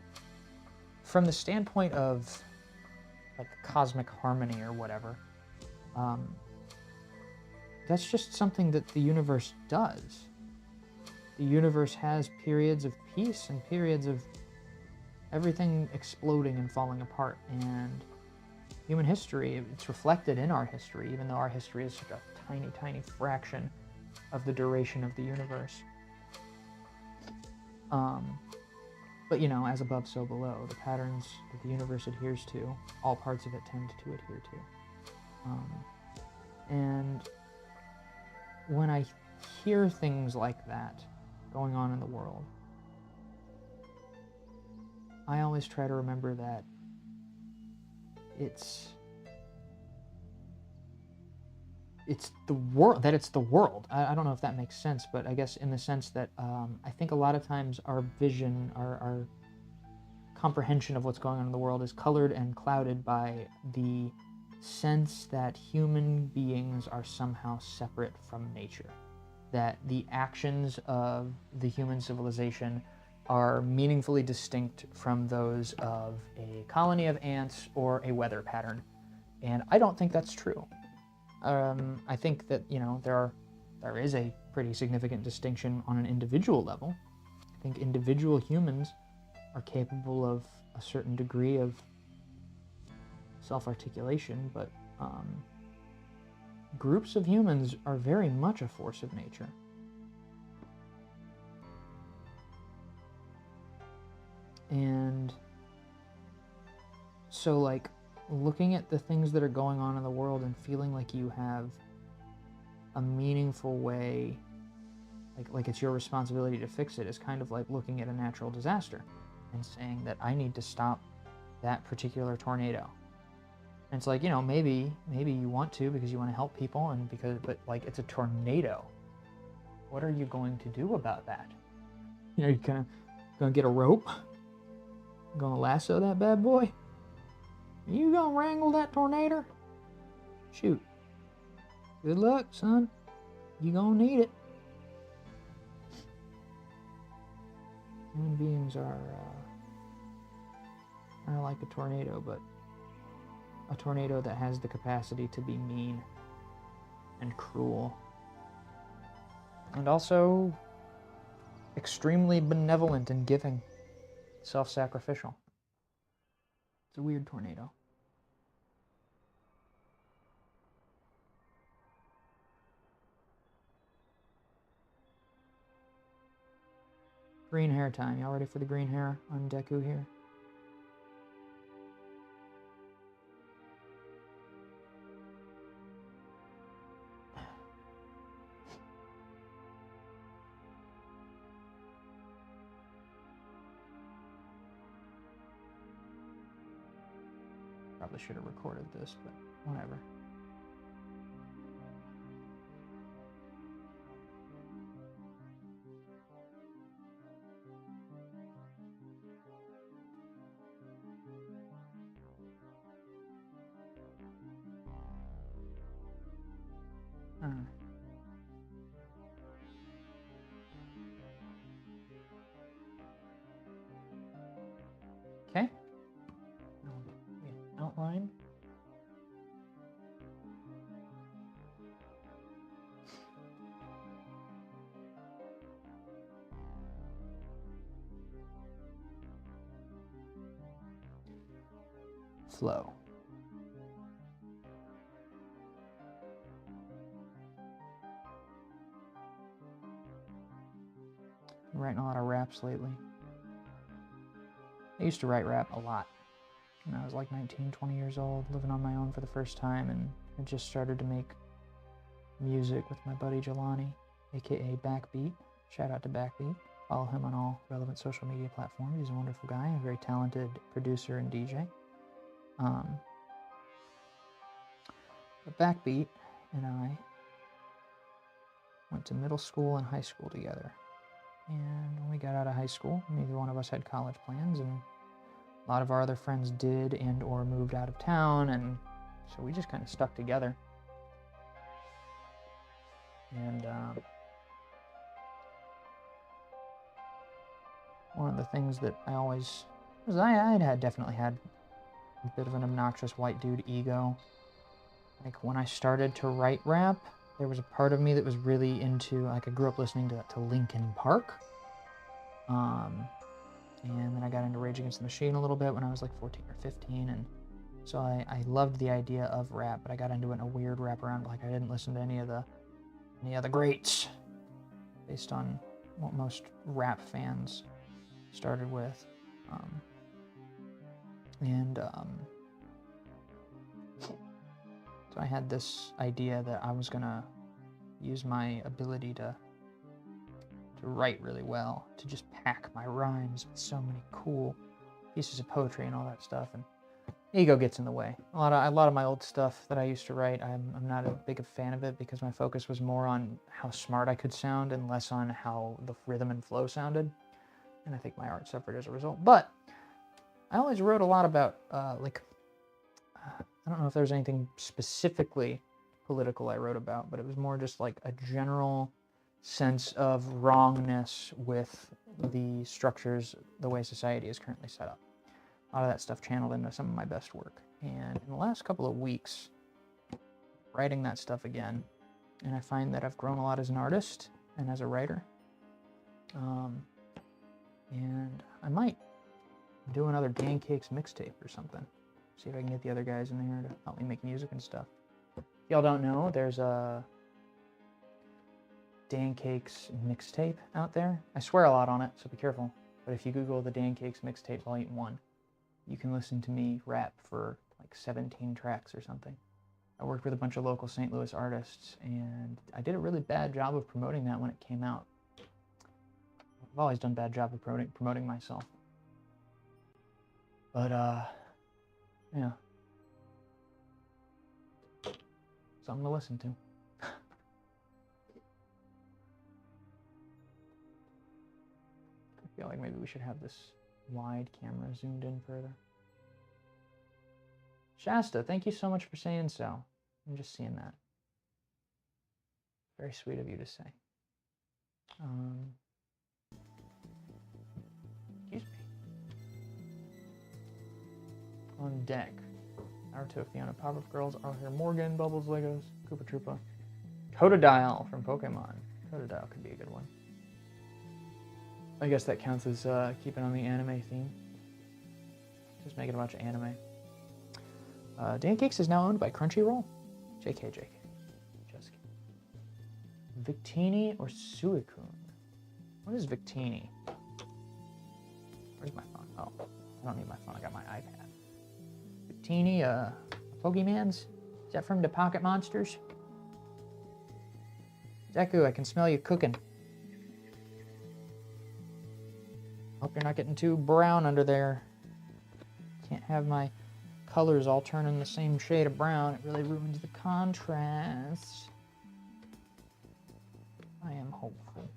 Speaker 1: from the standpoint of like cosmic harmony or whatever, that's just something that the universe does. The universe has periods of peace and periods of everything exploding and falling apart, and human history, it's reflected in our history, even though our history is such a tiny, tiny fraction of the duration of the universe. But, you know, as above, so below. The patterns that the universe adheres to, all parts of it tend to adhere to. And when I hear things like that going on in the world, I always try to remember that it's the world, that it's the world. I don't know if that makes sense, but I guess in the sense that I think a lot of times our vision, our comprehension of what's going on in the world is colored and clouded by the sense that human beings are somehow separate from nature, that the actions of the human civilization are meaningfully distinct from those of a colony of ants or a weather pattern. And I don't think that's true. I think that, you know, there is a pretty significant distinction on an individual level. I think individual humans are capable of a certain degree of self-articulation, but groups of humans are very much a force of nature. And so, like, looking at the things that are going on in the world and feeling like you have a meaningful way, like it's your responsibility to fix it, is kind of like looking at a natural disaster and saying that I need to stop that particular tornado. And it's like, you know, maybe you want to because you want to help people, and but like, it's a tornado. What are you going to do about that? You know, you're gonna get a rope, gonna lasso that bad boy. You gonna wrangle that tornado? Shoot. Good luck, son. You gonna need it. Human beings are like a tornado, but a tornado that has the capacity to be mean and cruel, and also extremely benevolent and giving, self-sacrificial. It's a weird tornado. Green hair time. Y'all ready for the green hair on Deku here? Probably should have recorded this, but whatever. Okay. Outline. Flow. I'm writing a lot of raps lately. I used to write rap a lot when I was like 19, 20 years old, living on my own for the first time, and I just started to make music with my buddy Jelani. aka Backbeat. Shout out to Backbeat. Follow him on all relevant social media platforms. He's a wonderful guy, a very talented producer and DJ. But Backbeat and I went to middle school and high school together. And when we got out of high school, neither one of us had college plans, and a lot of our other friends did and or moved out of town, and so we just kind of stuck together. And one of the things that I always was definitely had a bit of an obnoxious white dude ego. Like when I started to write rap, there was a part of me that was really into, like I grew up listening to Linkin Park. And then I got into Rage Against the Machine a little bit when I was like 14 or 15, and so I loved the idea of rap, but I got into it in a weird wraparound. Like I didn't listen to any of the greats based on what most rap fans started with. So I had this idea that I was gonna use my ability to write really well, to just pack my rhymes with so many cool pieces of poetry and all that stuff, and ego gets in the way. A lot of my old stuff that I used to write, I'm not a big fan of it because my focus was more on how smart I could sound and less on how the rhythm and flow sounded, and I think my art suffered as a result. But I always wrote a lot about I don't know if there's anything specifically political I wrote about, but it was more just like a general sense of wrongness with the structures, the way society is currently set up. A lot of that stuff channeled into some of my best work. And in the last couple of weeks, writing that stuff again, and I find that I've grown a lot as an artist and as a writer. And I might do another Pancakes mixtape or something. See if I can get the other guys in there to help me make music and stuff. If y'all don't know, there's a Pancakes mixtape out there. I swear a lot on it, so be careful. But if you Google the Pancakes mixtape volume 1, you can listen to me rap for like 17 tracks or something. I worked with a bunch of local St. Louis artists, and I did a really bad job of promoting that when it came out. I've always done a bad job of promoting myself. But, yeah. Something to listen to. I feel like maybe we should have this wide camera zoomed in further. Shasta, thank you so much for saying so. I'm just seeing that. Very sweet of you to say. Excuse me. On deck. Naruto, Fiona, Pop-Up Girls, Arthur, Morgan, Bubbles, Legos, Koopa Troopa. Totodile from Pokemon. Totodile could be a good one. I guess that counts as keeping on the anime theme. Just making a bunch of anime. Pancakes is now owned by Crunchyroll. JK. Just kidding. Victini or Suicune? What is Victini? Where's my phone? Oh, I don't need my phone. I got my iPad. Victini, Pokemans? Is that from the Pocket Monsters? Deku, I can smell you cooking. Hope you're not getting too brown under there. Can't have my colors all turning the same shade of brown. It really ruins the contrast. I am hopeful.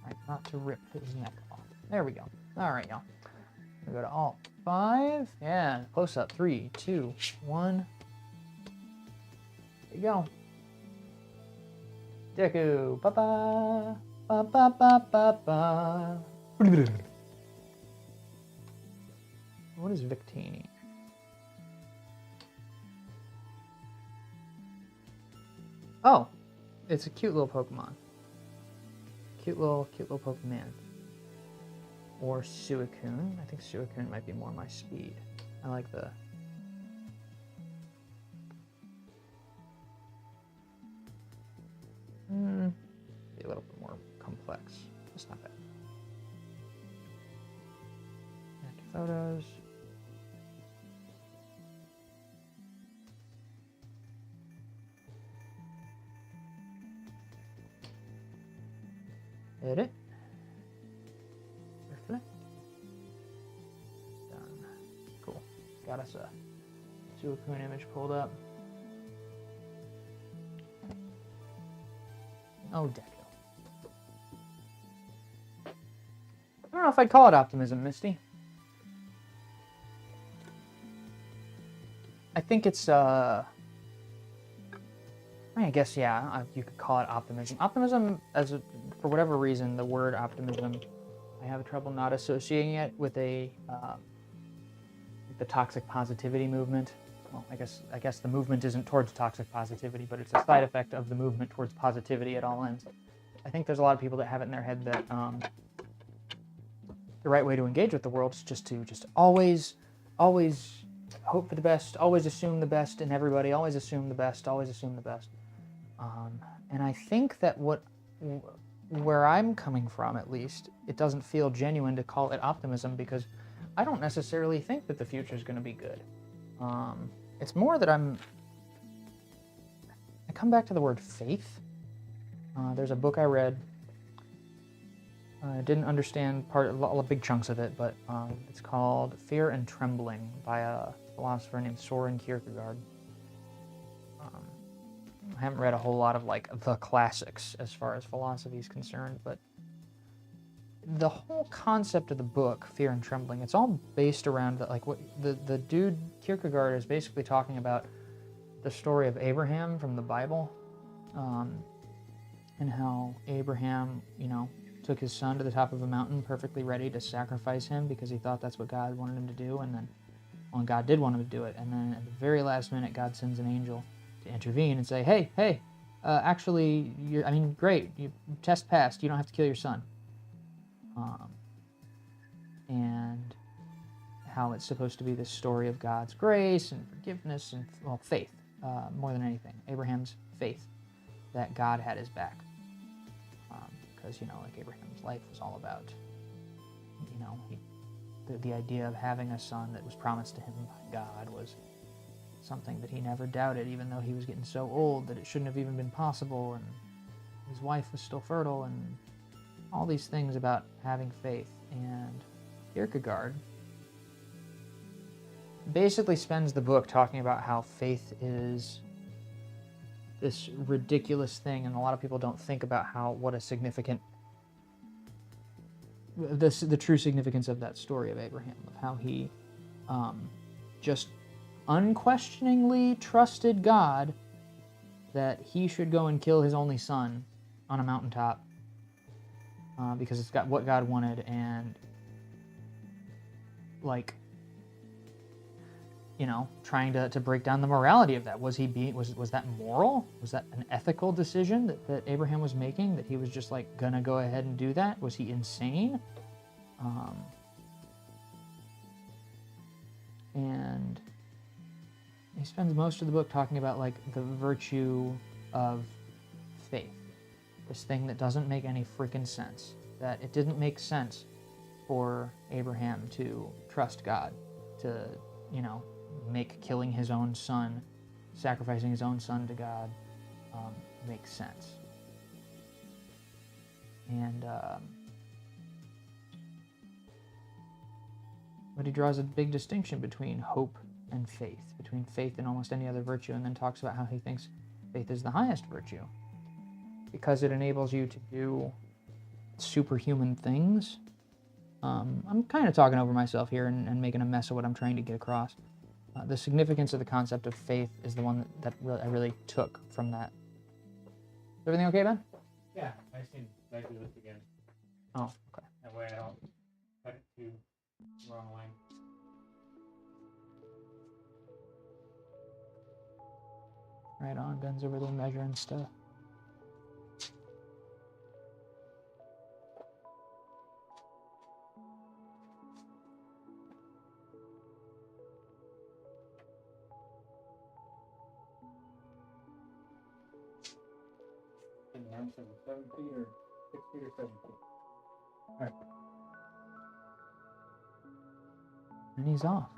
Speaker 1: Alright, not to rip his neck off. There we go. Alright, y'all. We go to Alt 5. Yeah, close up. 3, 2, 1. There you go. Deku. Ba-ba. Ba-ba-ba-ba-ba. What is Victini? Oh, it's a cute little Pokemon. Cute little Pokemon. Or Suicune. I think Suicune might be more my speed. I like the... be a little bit more complex. It's not bad. Back to photos. Edit. Reflect. Done. Cool. Got us a Suicune image pulled up. Oh, Deco. I don't know if I'd call it optimism, Misty. I think it's, I guess, yeah, you could call it optimism. Optimism, for whatever reason, the word optimism, I have trouble not associating it with the toxic positivity movement. Well, I guess the movement isn't towards toxic positivity, but it's a side effect of the movement towards positivity at all ends. I think there's a lot of people that have it in their head that the right way to engage with the world is just to always hope for the best, always assume the best in everybody, always assume the best, always assume the best. And I think that where I'm coming from, at least, it doesn't feel genuine to call it optimism because I don't necessarily think that the future is going to be good. It's more that I come back to the word faith. There's a book I read. I didn't understand big chunks of it, but it's called Fear and Trembling by a philosopher named Soren Kierkegaard. I haven't read a whole lot of like the classics as far as philosophy is concerned, but the whole concept of the book, Fear and Trembling, it's all based around the dude Kierkegaard is basically talking about the story of Abraham from the Bible, and how Abraham, took his son to the top of a mountain perfectly ready to sacrifice him because he thought that's what God wanted him to do, and then, God did want him to do it, and then at the very last minute, God sends an angel to intervene and say, hey, actually, great, you test passed, you don't have to kill your son. And how it's supposed to be this story of God's grace and forgiveness and, faith, more than anything. Abraham's faith that God had his back. Because, Abraham's life was all about, the idea of having a son that was promised to him by God was something that he never doubted, even though he was getting so old that it shouldn't have even been possible, and his wife was still fertile, and all these things about having faith. And Kierkegaard basically spends the book talking about how faith is this ridiculous thing, and a lot of people don't think about the true significance of that story of Abraham, of how he just unquestioningly trusted God that he should go and kill his only son on a mountaintop because it's got what God wanted, and trying to break down the morality of that. Was that moral? Was that an ethical decision that Abraham was making, that he was just gonna go ahead and do that? Was he insane? And he spends most of the book talking about the virtue of faith, this thing that doesn't make any freaking sense, that it didn't make sense for Abraham to trust God, to make killing his own son, sacrificing his own son to God, make sense. And but he draws a big distinction between hope and faith, between faith and almost any other virtue, and then talks about how he thinks faith is the highest virtue because it enables you to do superhuman things. I'm kind of talking over myself here and making a mess of what I'm trying to get across. The significance of the concept of faith is the one that I really took from that. Is everything okay, Ben?
Speaker 2: Yeah, I seen exactly this again.
Speaker 1: Oh, okay.
Speaker 2: That way I don't cut it to the wrong line.
Speaker 1: Right on. Ben's over there measuring stuff.
Speaker 2: And the arms are 7 feet or 6 feet or 7 feet. Alright.
Speaker 1: And he's off.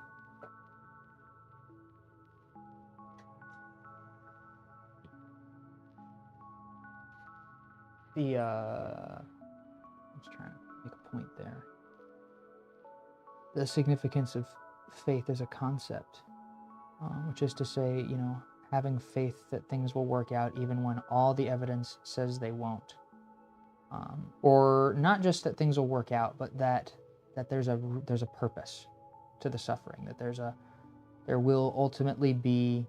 Speaker 1: just trying to make a point there. The significance of faith as a concept, which is to say, you know, having faith that things will work out even when all the evidence says they won't. Or not just that things will work out, but that there's a purpose to the suffering, that there will ultimately be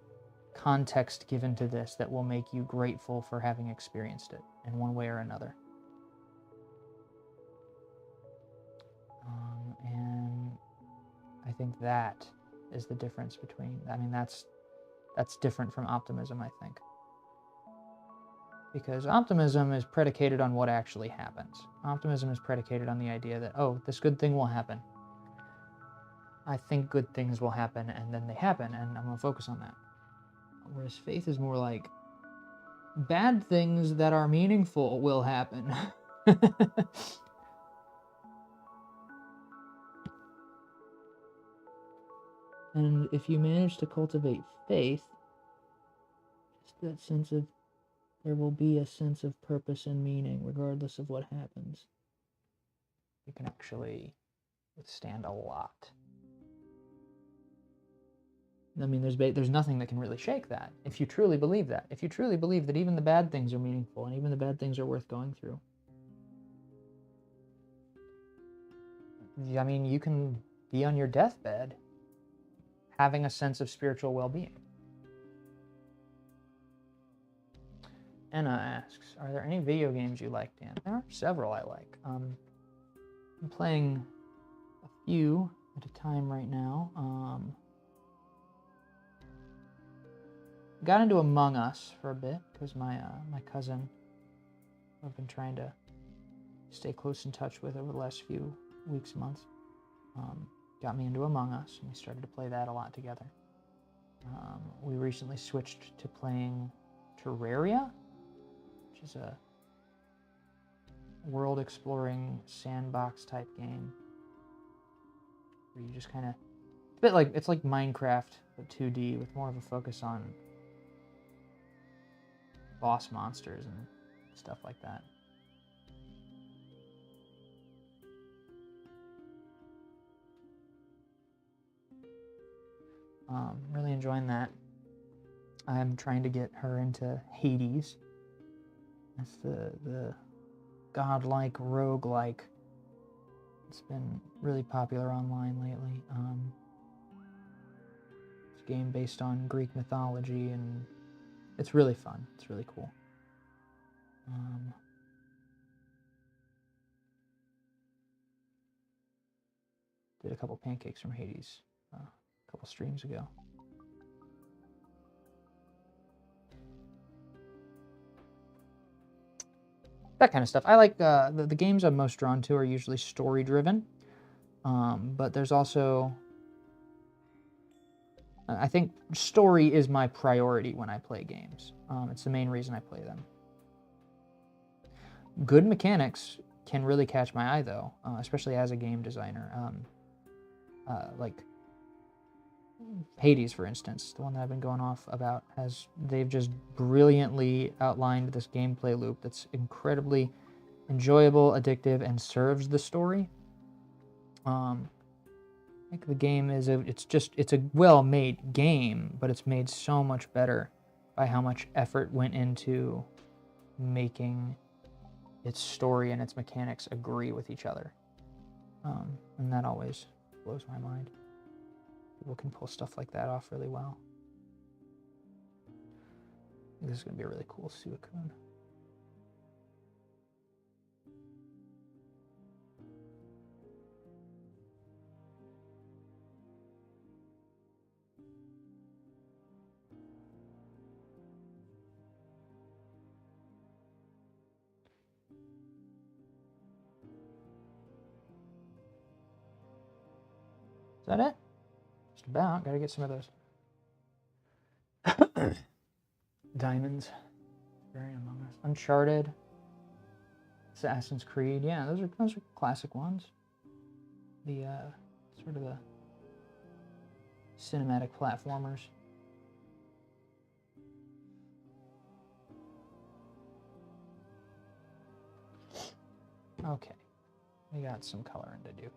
Speaker 1: context given to this that will make you grateful for having experienced it in one way or another. And I think that is the difference between, I mean, that's different from optimism, I think. Because optimism is predicated on what actually happens. Optimism is predicated on the idea that, oh, this good thing will happen. I think good things will happen, and then they happen, and I'm going to focus on that. Whereas faith is more like, bad things that are meaningful will happen. And if you manage to cultivate faith, just that sense of, there will be a sense of purpose and meaning regardless of what happens, you can actually withstand a lot. I mean, there's nothing that can really shake that. If you truly believe that, if you truly believe that even the bad things are meaningful and even the bad things are worth going through, I mean, you can be on your deathbed having a sense of spiritual well-being. Anna asks, are there any video games you like, Dan? There are several I like. I'm playing a few at a time right now. Got into Among Us for a bit because my cousin, I've been trying to stay close in touch with over the last few weeks, months, got me into Among Us, and we started to play that a lot together. We recently switched to playing Terraria, which is a world-exploring sandbox type game where you just kind of, it's like Minecraft but 2D with more of a focus on boss monsters and stuff like that. Really enjoying that. I'm trying to get her into Hades. That's the godlike roguelike. It's been really popular online lately. It's a game based on Greek mythology, and it's really fun. It's really cool. Did a couple Pancakes from Hades a couple streams ago. That kind of stuff. I like the games I'm most drawn to are usually story driven, but there's also, I think story is my priority when I play games. It's the main reason I play them. Good mechanics can really catch my eye though, especially as a game designer. Like Hades, for instance, the one that I've been going off about, they've just brilliantly outlined this gameplay loop that's incredibly enjoyable, addictive, and serves the story. I think the game is it's a well-made game, but it's made so much better by how much effort went into making its story and its mechanics agree with each other. And that always blows my mind. People can pull stuff like that off really well. I think this is going to be a really cool Suicune. Is that it? Just about. Gotta get some of those diamonds. Very Among Us. Uncharted. Assassin's Creed. Yeah, those are classic ones. The sort of the cinematic platformers. Okay. We got some coloring to do.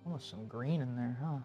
Speaker 1: Almost some green in there, huh?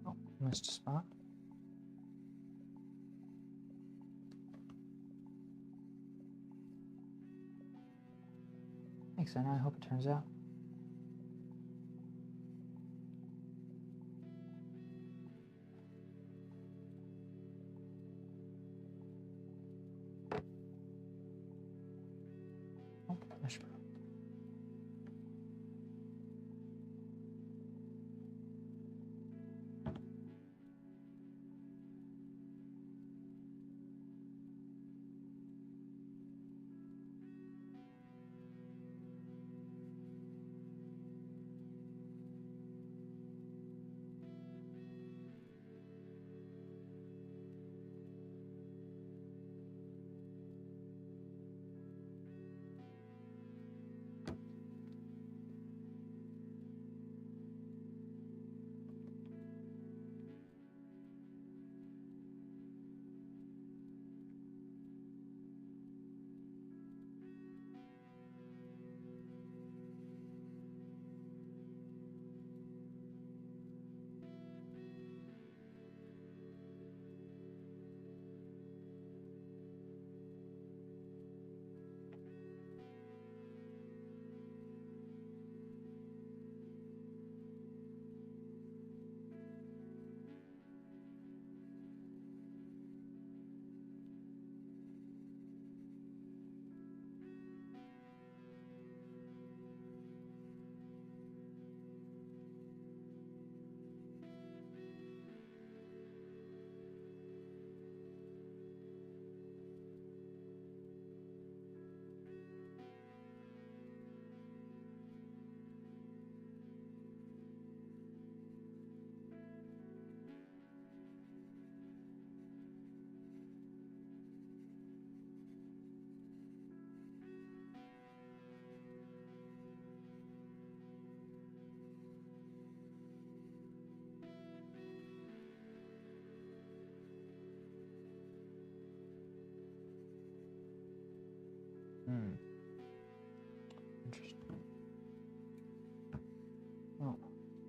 Speaker 1: Oh, missed a spot. Thanks, Anna. I hope it turns out. Oh, mesh pro.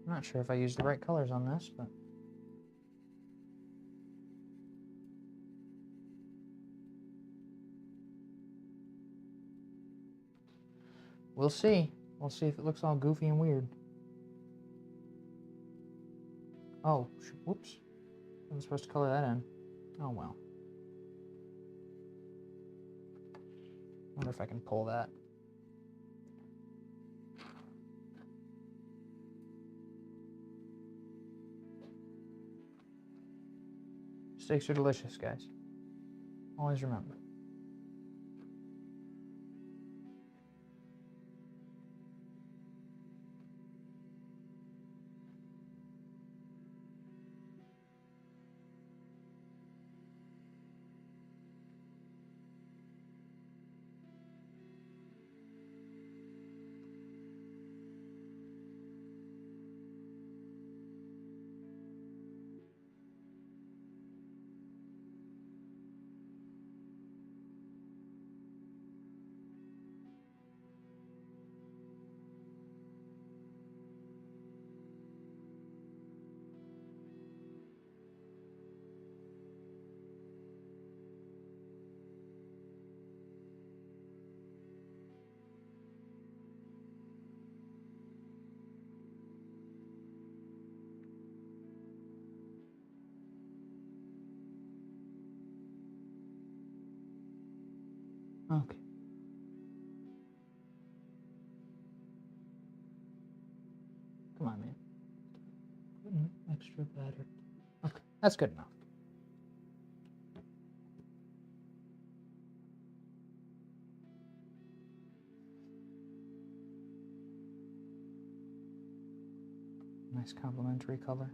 Speaker 1: I'm not sure if I used the right colors on this, but... we'll see. We'll see if it looks all goofy and weird. Oh, whoops. I was supposed to color that in. Oh, well. Wonder if I can pull that. Steaks are delicious, guys. Always remember. Okay. Come on, man. Putting extra batter. Okay, that's good enough. Nice complementary color.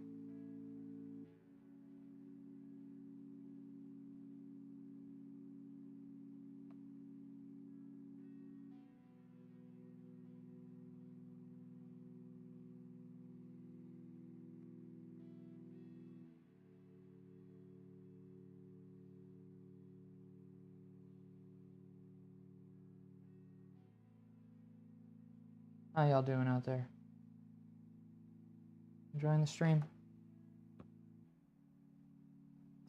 Speaker 1: How y'all doing out there? Enjoying the stream?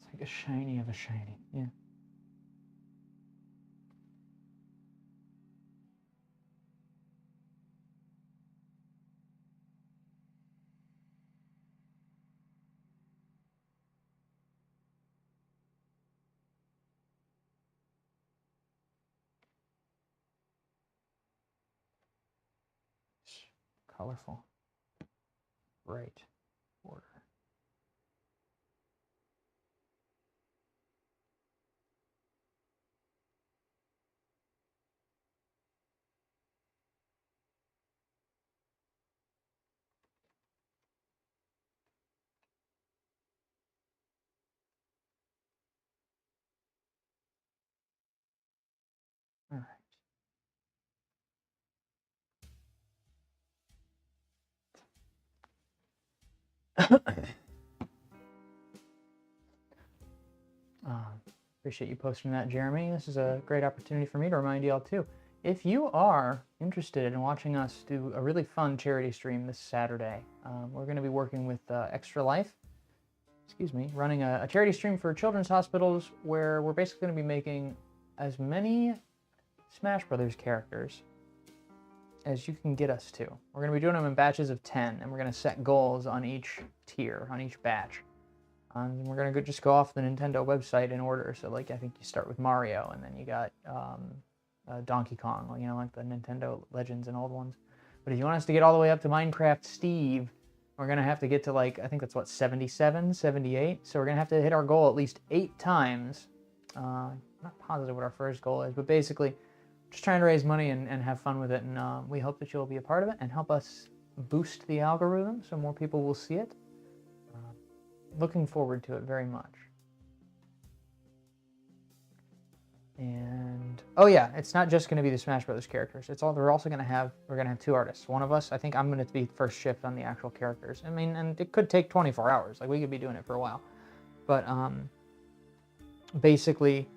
Speaker 1: It's like a shiny of a shiny, yeah. Colorful. Right. Order. All right. Appreciate you posting that, Jeremy. This is a great opportunity for me to remind y'all too. If you are interested in watching us do a really fun charity stream this Saturday, we're going to be working with Extra Life, running a charity stream for children's hospitals where we're basically going to be making as many Smash Brothers characters as you can get us to. We're going to be doing them in batches of 10, and we're going to set goals on each tier, on each batch. And we're going to just go off the Nintendo website in order. So, like, I think you start with Mario, and then you got Donkey Kong, you know, like the Nintendo Legends and old ones. But if you want us to get all the way up to Minecraft Steve, we're going to have to get to, like, I think that's, what, 77, 78? So we're going to have to hit our goal at least 8 times. I'm not positive what our first goal is, but basically just trying to raise money and have fun with it. And we hope that you'll be a part of it and help us boost the algorithm so more people will see it. Looking forward to it very much. And oh yeah, it's not just going to be the Smash Brothers characters. We're also going to have 2 artists. One of us, I think I'm going to be first shift on the actual characters. I mean, and it could take 24 hours. Like, we could be doing it for a while. But basically,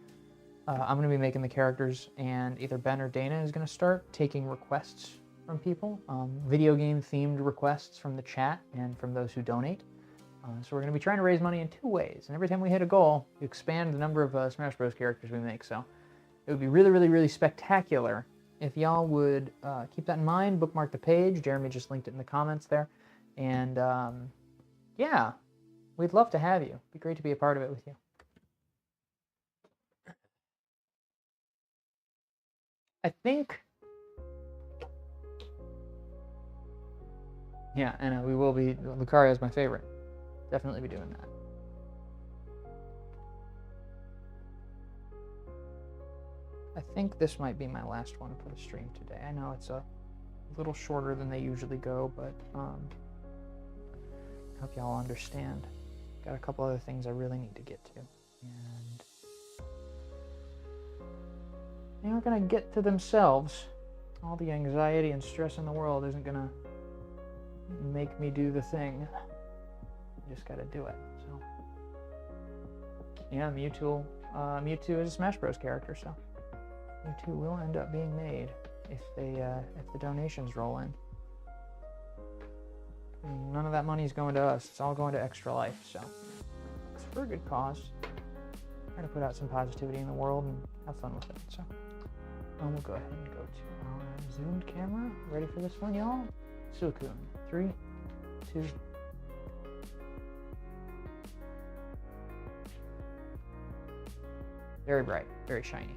Speaker 1: I'm going to be making the characters, and either Ben or Dana is going to start taking requests from people, video game themed requests from the chat and from those who donate. So we're going to be trying to raise money in 2 ways, and every time we hit a goal, we expand the number of Smash Bros. Characters we make. So it would be really, really, really spectacular if y'all would keep that in mind, bookmark the page. Jeremy just linked it in the comments there. And yeah, we'd love to have you. It'd be great to be a part of it with you. I think... Yeah, and we will be... Lucario is my favorite. Definitely be doing that. I think this might be my last one for the stream today. I know it's a little shorter than they usually go, but I hope y'all understand. Got a couple other things I really need to get to. And they aren't going to get to themselves. All the anxiety and stress in the world isn't going to make me do the thing. You just got to do it. So yeah, Mewtwo is a Smash Bros. Character, so Mewtwo will end up being made if the donations roll in. None of that money is going to us. It's all going to Extra Life, so it's for a good cause. Trying to put out some positivity in the world and have fun with it. So we'll go ahead and go to our zoomed camera. Ready for this one, y'all? Suicune. 3, 2. Very bright, very shiny.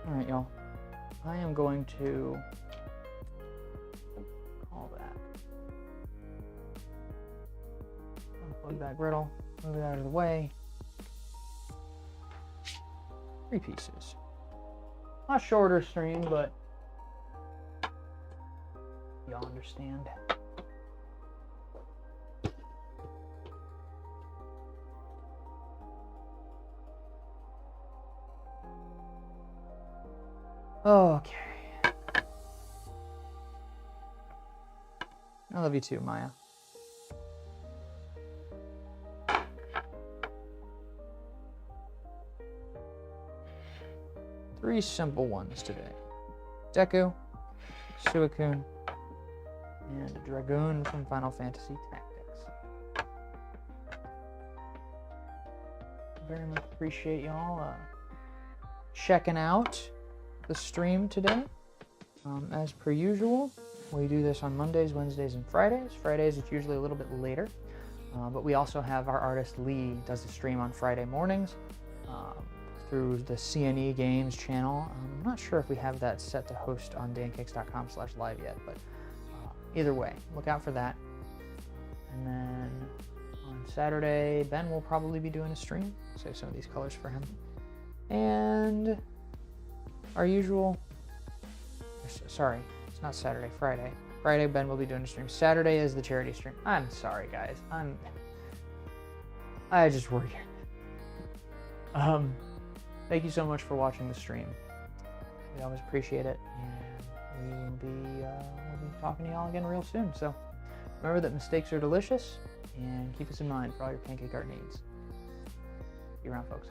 Speaker 1: All right, y'all. I am going to call that. Unplug that griddle, move it out of the way. 3 pieces. A shorter stream, but y'all understand. Okay. I love you too, Maya. Three simple ones today. Deku, Suicune, and a Dragoon from Final Fantasy Tactics. Very much appreciate y'all checking out the stream today. As per usual, we do this on Mondays, Wednesdays, and Fridays. Fridays, it's usually a little bit later, but we also have our artist Lee does the stream on Friday mornings through the CNE Games channel. I'm not sure if we have that set to host on pancakes.com/live yet, but either way, look out for that. And then on Saturday, Ben will probably be doing a stream. Save some of these colors for him. And our usual, sorry, it's not Saturday, Friday. Friday, Ben will be doing a stream. Saturday is the charity stream. I'm sorry, guys. I just work here. Thank you so much for watching the stream. We always appreciate it, and we'll be talking to y'all again real soon. So remember that mistakes are delicious, and keep us in mind for all your pancake art needs. See you around, folks.